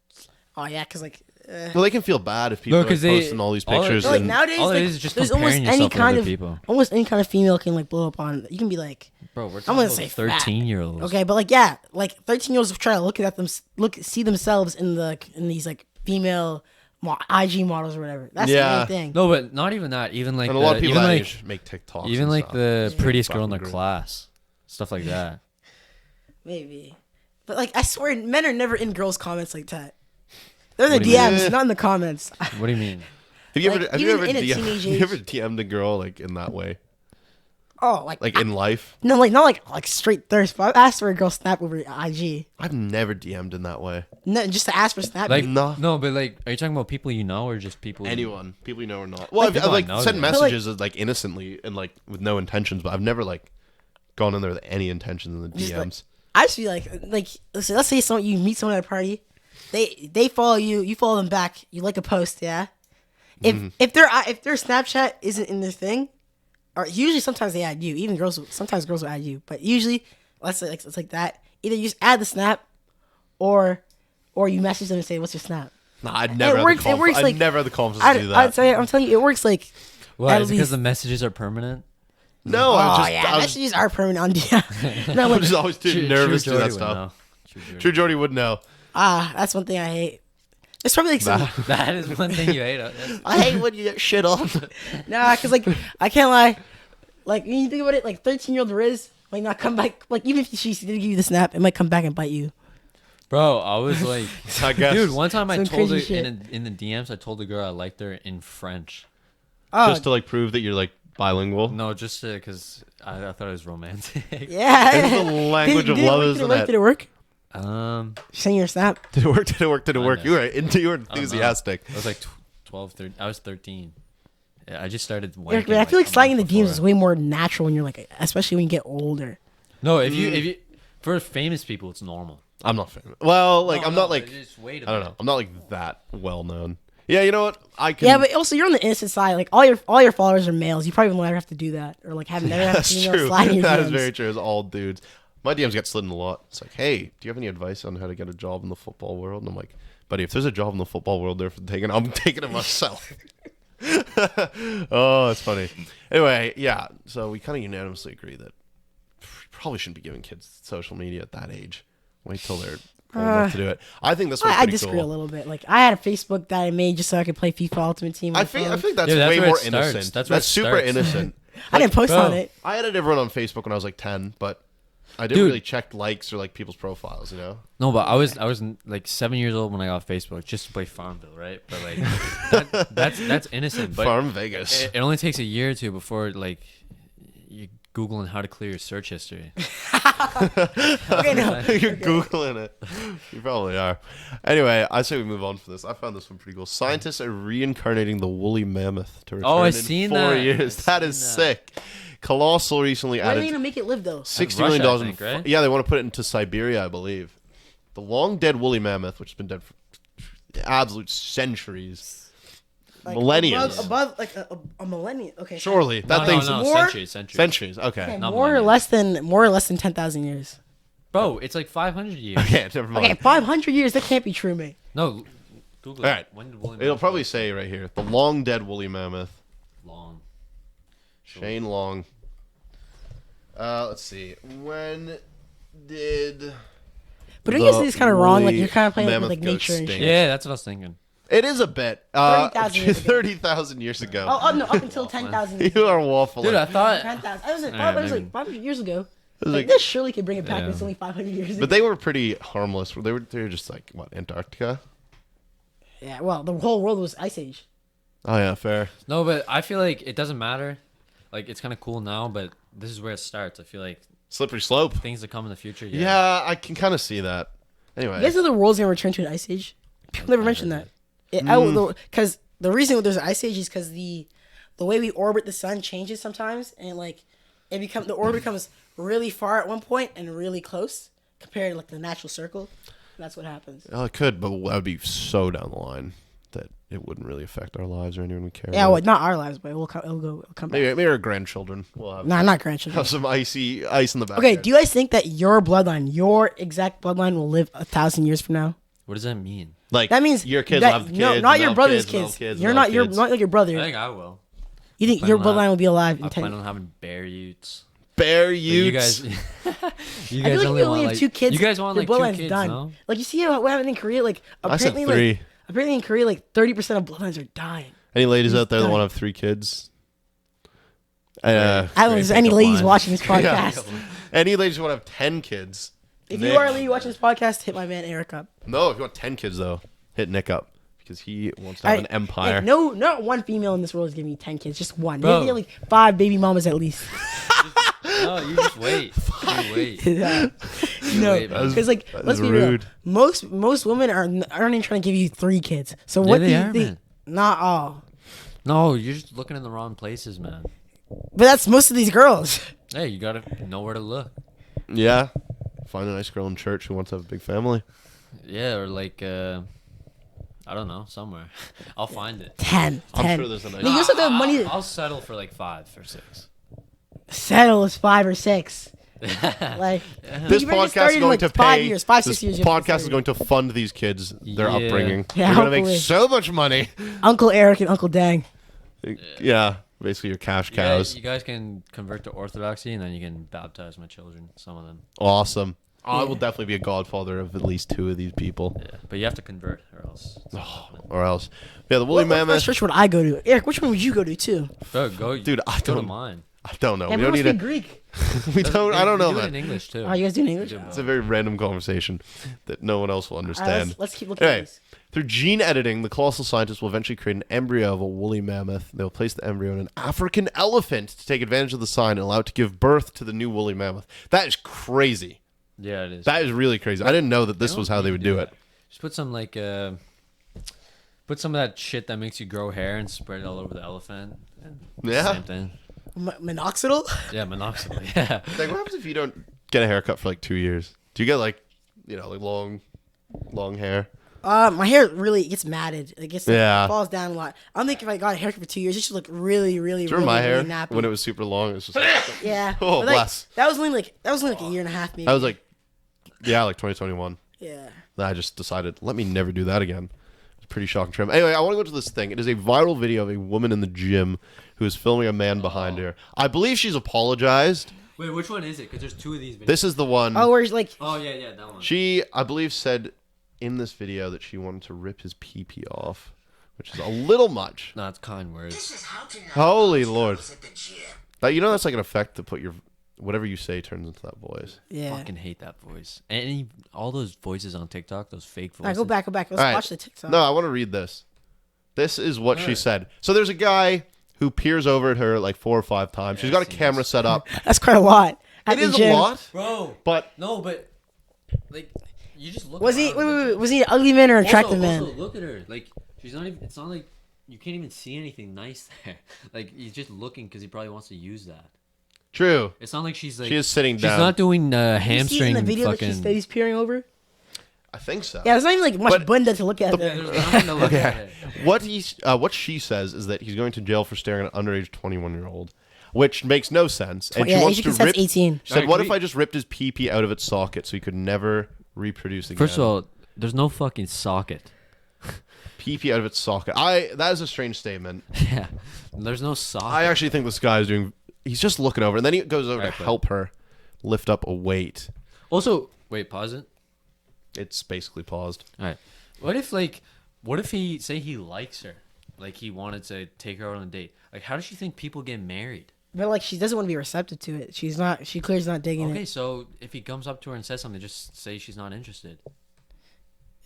Oh yeah, because like. Well, they can feel bad if people No, are 'cause they- posting all these all it- pictures. But, like and nowadays, all it like, is just there's almost comparing any yourself with kind other of people. almost any kind of female can like blow up on. You can be like, Bro, we're I'm talking gonna about say fat. 13-year-olds. okay, but like yeah, like 13-year-olds try to look at them, see themselves in these like female IG models or whatever. That's the Yeah. main thing. No, but not even that. Even like and a lot of people even that like age make TikToks. even and like stuff. the It's prettiest girl in fucking their great. class, stuff like that. Maybe, but like I swear, men are never in girls' comments like that. They're in the What do you mean? DMs, not in the comments. What do you mean? Have you Like, ever have you even ever in a DM, teenage have you age- ever DM'd a girl like in that way? Oh, like in life. no, like not like straight thirst. But I asked for a girl snap over IG. I've never DM'd in that way. No, just to ask for snap. Like No. but like, are you talking about people you know or just people? Anyone, people you know or not. Well, I've people I like know, sent yeah. messages like innocently and like with no intentions, but I've never like gone in there with any intentions in the Just, DMs. I just feel like listen, let's say you meet someone at a party, they follow you, you follow them back, you like a post, yeah. If their Snapchat isn't in their thing, or usually sometimes they add you. Even sometimes girls will add you, but usually let's say it's like that. Either you just add the snap, or you message them and say, "What's your snap?" Nah, I'd never. It works like never had the confidence to do that. I'm telling you, it works like. Why? at Is it because least- the messages are permanent? No, I was messages are permanent on DM. No, I'm like, just always too nervous to do that Jordy would stuff. know. True Jordy would know. that's one thing I hate. It's probably like some. That is one thing you hate. I hate when you get shit on. Nah, because like I can't lie. Like when you think about it, like 13-year-old Riz might not come back. Like even if she did give you the snap, it might come back and bite you. Bro, I was like, I guess. dude. One time I Some told her crazy shit. in the DMs, I told the girl I liked her in French. Oh, Just to like prove that you're like bilingual. No, just because I thought it was romantic. yeah. It's the language of love, isn't it? Did it work? Send your snap. Did it work? Did it work? Did it work? Kinda. You were enthusiastic. I was like 12, 13. I was 13. Yeah, I just started. Eric, wanking, man, I feel like a sliding the month DMs before. is way more natural when you're like, especially when you get older. No, if you for famous people, it's normal. I'm not famous. Well, like No, I'm no, not like just wait a I don't minute. know. I'm not like that well known. Yeah, you know what? I can. Yeah, but also you're on the innocent side. Like all your followers are males. You probably will never have to do that, or like have never have That's to true. slide in your That DMs. is very true. It's all dudes. My DMs get slid in a lot. It's like, hey, do you have any advice on how to get a job in the football world? And I'm like, buddy, if there's a job in the football world there for taking, I'm taking it myself. Oh, it's funny. Anyway, yeah. So we kind of unanimously agree that you probably shouldn't be giving kids social media at that age. Wait till they're old enough to do it. I think this one's I pretty disagree cool. a little bit. Like I had a Facebook that I made just so I could play FIFA Ultimate Team. on I my think phone. that's, Yeah, that's way where it more starts. innocent. That's where it super starts. innocent. I didn't post bro. on it. I added everyone on Facebook when I was like 10, but I didn't Dude. really check likes or like people's profiles, you know? No, but I was like 7 years old when I got Facebook just to play Farmville, right? But like that's innocent. But Farm Vegas. it only takes a year or two before like you googling how to clear your search history. Okay, no. You're Googling it. You probably are. Anyway, I say we move on from this. I found this one pretty cool. Scientists are reincarnating the woolly mammoth to return I've in seen 4 that. years. I've That seen is that. sick. Colossal recently Why are they added gonna make it live though? $60 Russia, million. I think, right? Yeah, they want to put it into Siberia, I believe. The long dead woolly mammoth, which has been dead for absolute centuries. Like, Millennia. above like a millennium. Okay, Surely. That No, thing's no, more- centuries. centuries. Okay. Okay, Not more or millennium. less than 10,000 years. Bro, it's like 500 years. Okay, never mind. Okay, 500 years. That can't be true, mate. No, Google it. All right. When did William It'll probably say right here, the long dead woolly mammoth. long? Shane Long. Let's see. When did But don't you the think it's kind of wrong? Like woolly you're kind of playing with mammoth like goat nature and stink? shit. Yeah, that's what I was thinking. It is a bit. 30,000 years ago. 30,000 years ago. Oh no, up until 10,000 years. You are waffling. Dude, I thought 10,000. I was like, Alright, it was maybe. like 500 years ago. was Like, like- this surely could bring it back. Yeah. But it's only 500 years ago. But they were pretty harmless. They were just like, what, Antarctica? Yeah, well, the whole world was ice age. Oh, yeah, fair. no, but I feel like it doesn't matter. Like it's kind of cool now, but this is where it starts. I feel like Slippery slope. things that come in the future. Yeah, I can kind of see that. Anyway. You guys know the world's gonna return to an ice age? People never mentioned that. Because the reason there's an ice age is because the way we orbit the sun changes sometimes, and like the orbit becomes really far at one point and really close compared to like the natural circle. That's what happens. Oh, it could, but that would be so down the line that it wouldn't really affect our lives or anyone we care Yeah, about. well, not our lives, but it'll come back. Maybe our grandchildren will have, Nah, not grandchildren. have some ice in the back. Okay, do you guys think that your bloodline, your exact bloodline, will live 1,000 years from now? What does that mean? Like, That means your kids that, will have kids. no, and not they'll your have brother's kids, and they'll kids. have kids, You're and not they'll your have kids. not like your I brother. think I will. You think plan your on bloodline that. will be alive in I 10 plan on having bear utes. Bear Like, utes. you guys, you I guys feel like only you want have like 2 kids. You guys want your like 2 bloodline's kids, done. no? Like you see what happened in Korea. Like I said apparently, 3. like apparently in Korea, like 30% of bloodlines are dying. Any ladies out there that done. want to have 3 kids? I don't know if there's any pickup ladies line. watching this podcast. Any ladies who want to have 10 kids? If Nick. you are a lady watching this podcast, hit my man Eric up. No, if you want 10 kids, though, hit Nick up. Because he wants to have an empire. Like, no, not one female in this world is giving me 10 kids. Just one. Bro. Maybe like 5 baby mamas at least. No, you just wait. You wait. Yeah. You No, wait, man. because like let's be real. Most women aren't even trying to give you 3 kids. So what do they you are, think? man. Not all, No, you're just looking in the wrong places, man. but that's most of these girls. Hey, you gotta know where to look. Yeah. Find a nice girl in church who wants to have a big family. Yeah, or like, I don't know, somewhere. I'll find it. 10. I'm sure there's a nice. You also have money to I'll settle for like 5 or 6. settle is 5 or 6. Like This you better podcast start is in, going like, to 5 pay. years, 5, This 6 years. you have to podcast is start. going to fund these kids their Yeah. upbringing. Yeah, They're going to make hopefully. so much money. Uncle Eric and Uncle Deng. Yeah, basically your cash cows. You guys can convert to Orthodoxy, and then you can baptize my children, some of them. Awesome. I Yeah. will definitely be a godfather of at least 2 of these people, Yeah, but you have to convert, or else. or else. Yeah, the woolly What mammoth. church would I go to? Eric, which one would you go to too? Go, Dude, I go to don't- mine. I don't know. Yeah, We but don't it need must be to. Greek. We don't. I don't know, do it in man. English too. Oh, you guys do in English? do. It's a very random conversation that no one else will All right, understand. let's keep looking at Anyway, these. through gene editing, the colossal scientists will eventually create an embryo of a woolly mammoth. They'll place the embryo in an African elephant to take advantage of the sign and allow it to give birth to the new woolly mammoth. That is crazy. Yeah, it is. That is really crazy. I didn't know that this You know was what how they you would do it. that? Just put some like put some of that shit that makes you grow hair and spread it all over the elephant. And Yeah. Same thing. Minoxidil? Yeah, minoxidil. Yeah. Like, what happens if you don't get a haircut for like 2 years? Do you get like, like long hair? My hair really gets matted. It gets Yeah. falls down a lot. I don't think if I got a haircut for 2 years, it should look really, really, Do you remember really, my hair really nappy. when it was super long? It was just like, Yeah. Oh, But, like, bless. that was only like a year and a half maybe. I was like, like 2021. Yeah. Then I just decided, let me never do that again. It's a pretty shocking trim. Anyway, I want to go to this thing. It is a viral video of a woman in the gym who is filming a man behind her. I believe she's apologized. Wait, which one is it? Because there's 2 of these videos. This is the one. Oh, where he's like, Oh yeah, that one. She, I believe, said in this video that she wanted to rip his pee-pee off, which is a little much. No, it's kind words. Holy Lord. That's like an effect to put your... Whatever you say turns into that voice. yeah. Fucking hate that voice. And all those voices on TikTok, those fake All right, voices. go back. Let's All right. watch the TikTok. No, I want to read this. This is what she Alright. said. So there's a guy who peers over at her like 4 or 5 times. She's got a I've seen camera this. set up. That's quite a lot. At It the is a gym. lot, Bro. but No, but like you just look. Was he? around Wait, the wait, gym. wait. Was he an ugly man or an attractive man? Also, look at her. Like she's not even. It's not like you can't even see anything nice there. Like he's just looking because he probably wants to use that. true. It's not like she's like. She is sitting She's down. not doing You see it hamstring in the video fucking. that he's peering over. I think so. Yeah, there's not even like much But bunda to look at Yeah, there. there's nothing to look at. What she says is that he's going to jail for staring at an underage 21-year-old, which makes no sense. And Yeah, she wants age to consent's rip. 18. She said, Alright, "What can if we- I just ripped his pee-pee out of its socket so he could never reproduce again?" First of all, there's no fucking socket. pee-pee out of its socket. That is a strange statement. Yeah, there's no socket. I actually think this guy is doing. He's just looking over, and then he goes over Right, to but- help her lift up a weight. Also, wait, pause it. It's basically paused. All right. What if he say he likes her, like he wanted to take her out on a date? Like, how does she think people get married? But like, she doesn't want to be receptive to it. She's not. She clearly is not digging Okay, it. so if he comes up to her and says something, just say she's not interested.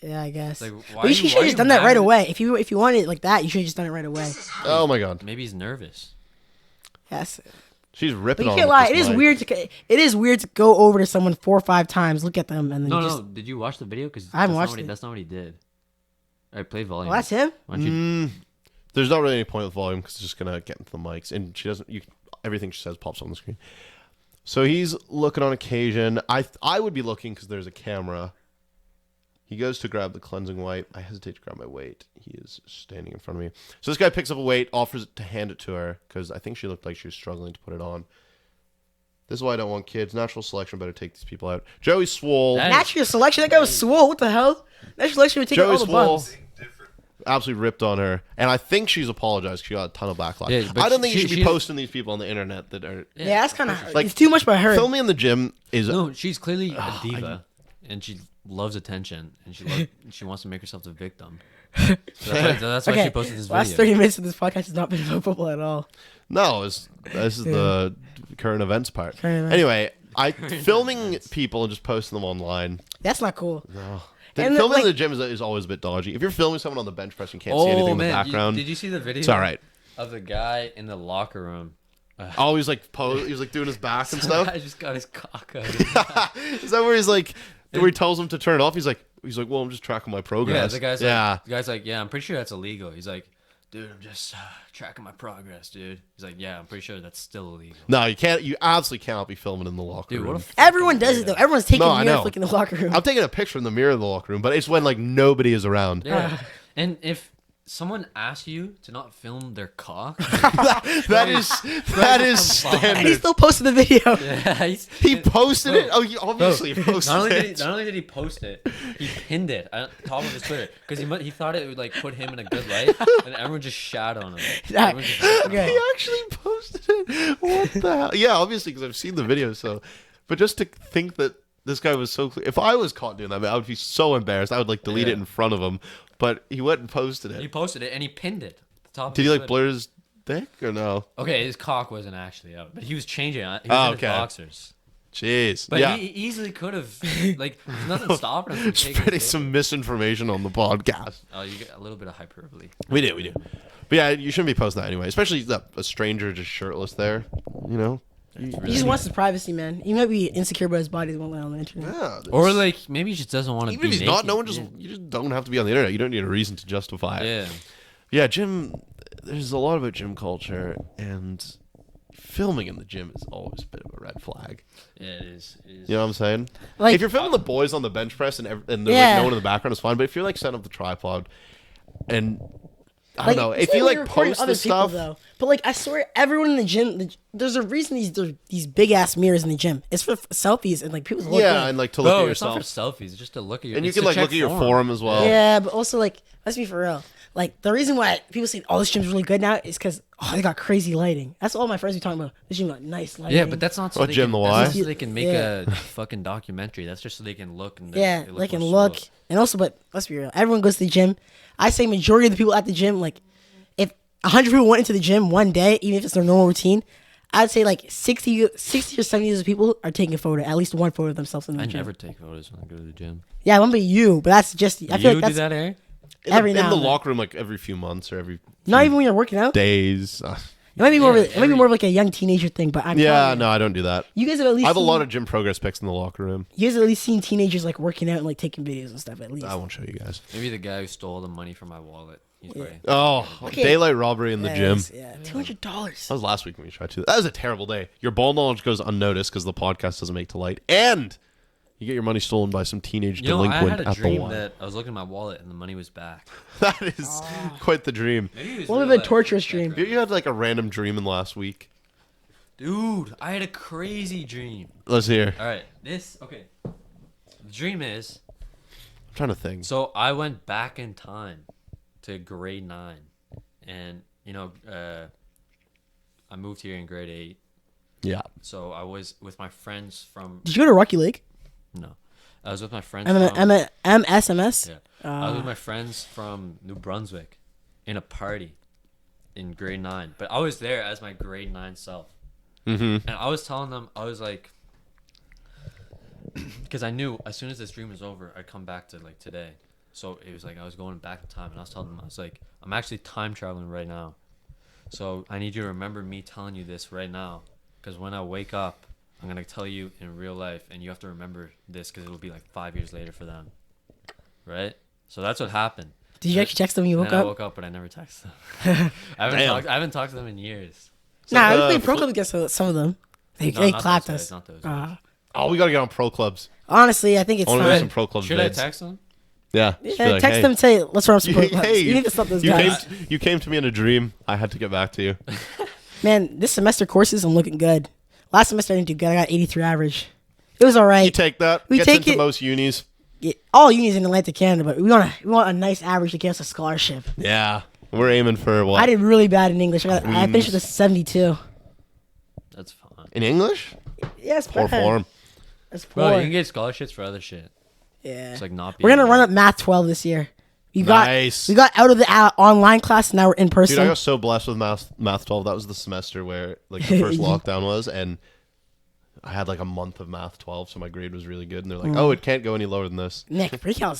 Yeah, I guess. Like, why But you are should why have are just you done that mad right at- away. If you wanted it like that, you should have just done it right away. Oh my god, Maybe he's nervous. Yes. she's But ripping you on. can't with lie. this It is mic. weird to go over to someone 4 or 5 times, look at them, and then No, just. no. Did you watch the video? Because I haven't watched it. That's not what he did. All right, play volume. Oh, that's him. Why don't you? There's not really any point with volume because it's just gonna get into the mics, and she doesn't. Everything she says pops on the screen. So he's looking on occasion. I would be looking because there's a camera. He goes to grab the cleansing wipe. I hesitate to grab my weight. He is standing in front of me. So this guy picks up a weight, offers to hand it to her because I think she looked like she was struggling to put it on. This is why I don't want kids. Natural selection. Better take these people out. Joey Swole. That- Natural selection. That guy was swole. What the hell? Natural selection would take out Joey all the Swole bums. absolutely ripped on her, and I think she's apologized. She got a ton of backlash. Yeah, but I don't think you she- should be she- posting these people on the internet that are Yeah, that's kind of Like, it's too much by her. filming in the gym is No, she's clearly a diva, and she loves attention, and she wants to make herself the victim. So that's why she posted this last video. 30 minutes of this podcast has not been about football at all. no. This is the current events part. Current events. Anyway, filming people and just posting them online. That's not cool. Filming then, in the gym is always a bit dodgy. If you're filming someone on the bench press and can't see anything in the background, did you see the video? it's all right. Of the guy in the locker room, Oh, he was like he was like doing his back and stuff. I just got his cock out. Is that where he's like, where he tells him to turn it off? He's like, well, I'm just tracking my progress. Yeah, the guy's like, yeah, I'm pretty sure that's illegal. He's like, dude, I'm just tracking my progress, dude. He's like, yeah, I'm pretty sure that's still illegal. No, you can't. You absolutely cannot be filming in the locker Dude, room. what a Everyone does it though. Everyone's taking No, I mirror know. flick in the locker room. I'm taking a picture in the mirror of the locker room, but it's when like nobody is around. Yeah. And if someone asks you to not film their cock, that is standard. And he still posted the video. yeah, He posted it. Oh, obviously he posted not only did he post it, he pinned it on top of his Twitter because he thought it would like put him in a good light, and everyone just shat on him. Everyone just shat on him. Okay. He actually posted it. What the hell? Yeah, obviously because I've seen the video. So, but just to think that this guy was so clear. If I was caught doing that, I would be so embarrassed. I would like delete it in front of him. But he went and posted He it. posted it and he pinned it. At the top Did of he his like Twitter. blur his dick or no? Okay, his cock wasn't actually out, but he was changing it. He was in his boxers. Jeez. But yeah. he easily could have, like, there's nothing stopping him from taking Spreading his dick. some misinformation on the podcast. Oh, you get a little bit of hyperbole. We do. But yeah, you shouldn't be posting that anyway. Especially a stranger just shirtless there. You know? He just wants his privacy, man. He might be insecure about his body. He won't let on the internet. Yeah. Or like maybe he just doesn't want to even be if he's not, naked. no one you just don't have to be on the internet. You don't need a reason to justify it. Yeah. Yeah, gym. There's a lot about gym culture, and filming in the gym is always a bit of a red flag. Yeah, it is. It is. You know what I'm saying? Like- if you're filming the boys on the bench press and there's Yeah. like no one in the background, it's fine. But if you're like setting up the tripod, and I don't know, it's if you when like you're recording post other this people, stuff, though. But like, I swear, everyone in the gym, there's a reason these big ass mirrors in the gym. It's for selfies and like people look yeah, at. and like to look No, at it's not yourself, for selfies. It's just to look at your. and you it's can to like check look at your form as well. Yeah, but also like, let's be for real. Like the reason why people say, "Oh, this gym's really good now," is because they got crazy lighting. That's all my friends be talking about. This gym got nice lighting. Yeah, but that's not so What they gym, can, the that's Y? not so they can make Yeah. a fucking documentary. That's just so they can look and yeah, they they can more look. slow. And also, but let's be real. Everyone goes to the gym. I say majority of the people at the gym, like if 100 people went into the gym one day, even if it's their normal routine, I'd say like 60 or 70 of those people are taking a photo, at least one photo of themselves in the I gym. never take photos when I go to the gym. Yeah, it won't be you, but that's just. I feel You like do that's that, Eric? every in now the and then. locker room, like every few months or every Not even when you're working out. days. It might be more. Yeah, It might be more of like a young teenager thing. But I'm Yeah, telling you, no, I don't do that. You guys have at least. I have a seen, lot of gym progress pics in the locker room. You guys have at least seen teenagers like working out and like taking videos and stuff. At least. I won't show you guys. Maybe the guy who stole the money from my wallet. He's probably. Oh, Okay. daylight robbery in the gym. Yeah, $200. That was last week when we tried to. That was a terrible day. Your ball knowledge goes unnoticed because the podcast doesn't make to light, and you get your money stolen by some teenage You know, I delinquent had a at the dream Y. that I was looking at my wallet and the money was back. That is quite the dream. Maybe it was What real would have been life. torturous dream? You had like a random dream in the last week. Dude, I had a crazy dream. Let's hear. All right, okay. The dream is I'm trying to think. so I went back in time to grade 9, and you know, I moved here in grade 8. Yeah. So I was with my friends from Did you go to Rocky Lake? no, I was with my friends. MSMS. Yeah. I was with my friends from New Brunswick in a party in grade 9, but I was there as my grade 9 self. Mm-hmm. And I was telling them, I was like, because I knew as soon as this dream was over, I'd come back to like today. So it was like I was going back in time, and I was telling them, I was like, I'm actually time traveling right now. So I need you to remember me telling you this right now, because when I wake up, I'm gonna tell you in real life, and you have to remember this because it'll be like 5 years later for them, right? So that's what happened. Did you actually text them when you And woke then I up? woke up, but I never texted them. I haven't talked to them in years. Nah, we uh, played pro club against some of them. They No, not clapped those us. guys, not those guys. Oh, we gotta get on pro clubs. Honestly, I think it's I want to do some time. pro club Should vids. I text them? Yeah. Just be Yeah, like, text hey, them and say, let's run some pro clubs. hey, Even if it's not those you guys. you came to me in a dream. I had to get back to you. Man, this semester courses, I'm looking good. Last semester I didn't do good. I got 83 average. It was all right. You take that. We Gets take into it- most unis. Yeah, all unis in Atlantic Canada, but we want a nice average to get us a scholarship. Yeah. We're aiming for what? I did really bad in English. I finished with a 72. That's fine. In English? Yes, Poor form. That's poor. Bro, you can get scholarships for other shit. Yeah. It's like not. We're gonna being run like- up Math 12 this year. Nice. We got out of the online class. And now we're in person. Dude, I got so blessed with math 12. That was the semester where like the first lockdown was, and I had like a month of math 12, so my grade was really good. And they're like, "Oh, it can't go any lower than this." Nick, pre-cal.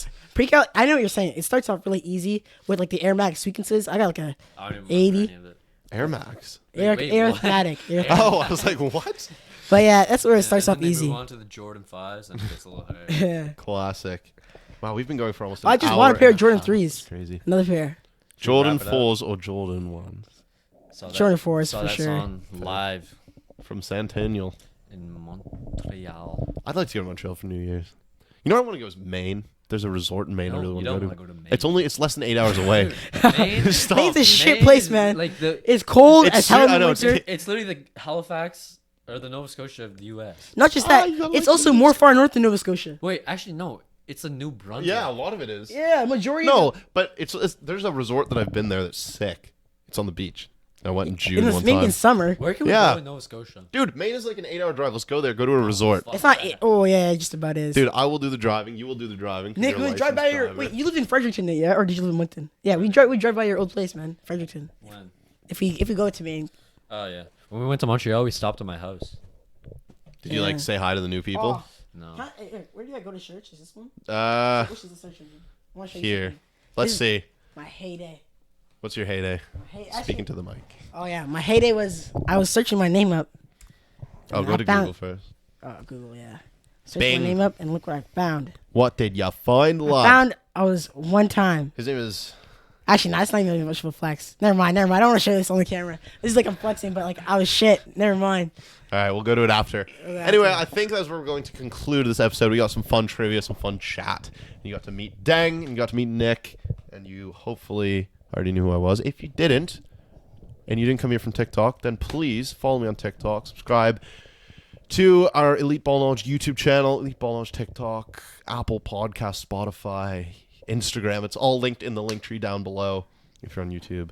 I know what you're saying. It starts off really easy with like the aromatic sequences. I got like a I don't even remember 80. any of it. Air Max. Eric Wait, what? Arithmetic. Oh, I was like, what? But yeah, that's where it starts and off then they easy. move on to the Jordan 5s and it gets a little higher. Yeah. Classic. Wow, we've been going for almost an I just hour want a pair of and Jordan half. 3s. Crazy. Another pair. Jordan wrap it up? 4s or Jordan 1s Saw that- Jordan 4s saw for that sure. song live from Centennial. in Montreal. I'd like to go to Montreal for New Year's. You know where I want to go is Maine. There's a resort in Maine I No, really you want don't to want go to go to to. Maine. It's less than 8 hours away. Maine, Stop. Maine's a shit Maine place, is man. Like the, It's cold It's as hell in I the know, winter. it's literally the Halifax or the Nova Scotia of the U.S. Not just that, you gotta it's like also the- more far north than Nova Scotia. Wait, actually, no. It's a New Brunswick. Yeah, a lot of it is. Yeah, majority. No, but it's there's a resort that I've been there that's sick. It's on the beach. I went in June one maybe time. in summer. Where can we Yeah. go in Nova Scotia? Dude, Maine is like an 8-hour drive. Let's go there. Go to a resort. Fuck It's not. that. Oh yeah, it just about is. Dude, I will do the driving. You will do the driving. 'cause Nick, you're a we drive by licensed your. driver. Wait, you lived in Fredericton, yeah, or did you live in Moncton? Yeah, we drive by your old place, man, Fredericton. When? If we go to Maine. Oh, yeah. When we went to Montreal, we stopped at my house. Did you like say hi to the new people? Oh. No. Huh? Hey, where did I go to church? Is this one? Which is the search engine? I wanna show you Here. something. Let's This- see. My heyday. What's your heyday? Actually- Speaking to the mic. Oh yeah, my heyday was I was searching my name up. Oh, And go I to found- Google first. Google, yeah. Search Bing. my name up and look what I found. What did you find, love? I was one time. His name is... Actually, no, that's not even much of a flex. Never mind. I don't want to show this on the camera. This is like I'm flexing, but like I was shit. Never mind. All right, we'll go to it after. Anyway, I think that's where we're going to conclude this episode. We got some fun trivia, some fun chat. You got to meet Deng, and you got to meet Nick, and you hopefully already knew who I was. If you didn't, and you didn't come here from TikTok, then please follow me on TikTok. Subscribe to our Elite Ball Knowledge YouTube channel, Elite Ball Knowledge TikTok, Apple Podcast, Spotify, Instagram. It's all linked in the link tree down below if you're on YouTube.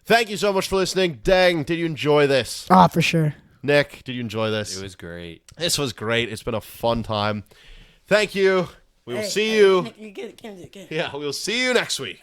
Thank you so much for listening. Deng, did you enjoy this? Oh, for sure. Nick, did you enjoy this? It was great. This was great. It's been a fun time. Thank you. We will Hey, see hey, you. Nick, you get it. Yeah, we will see you next week.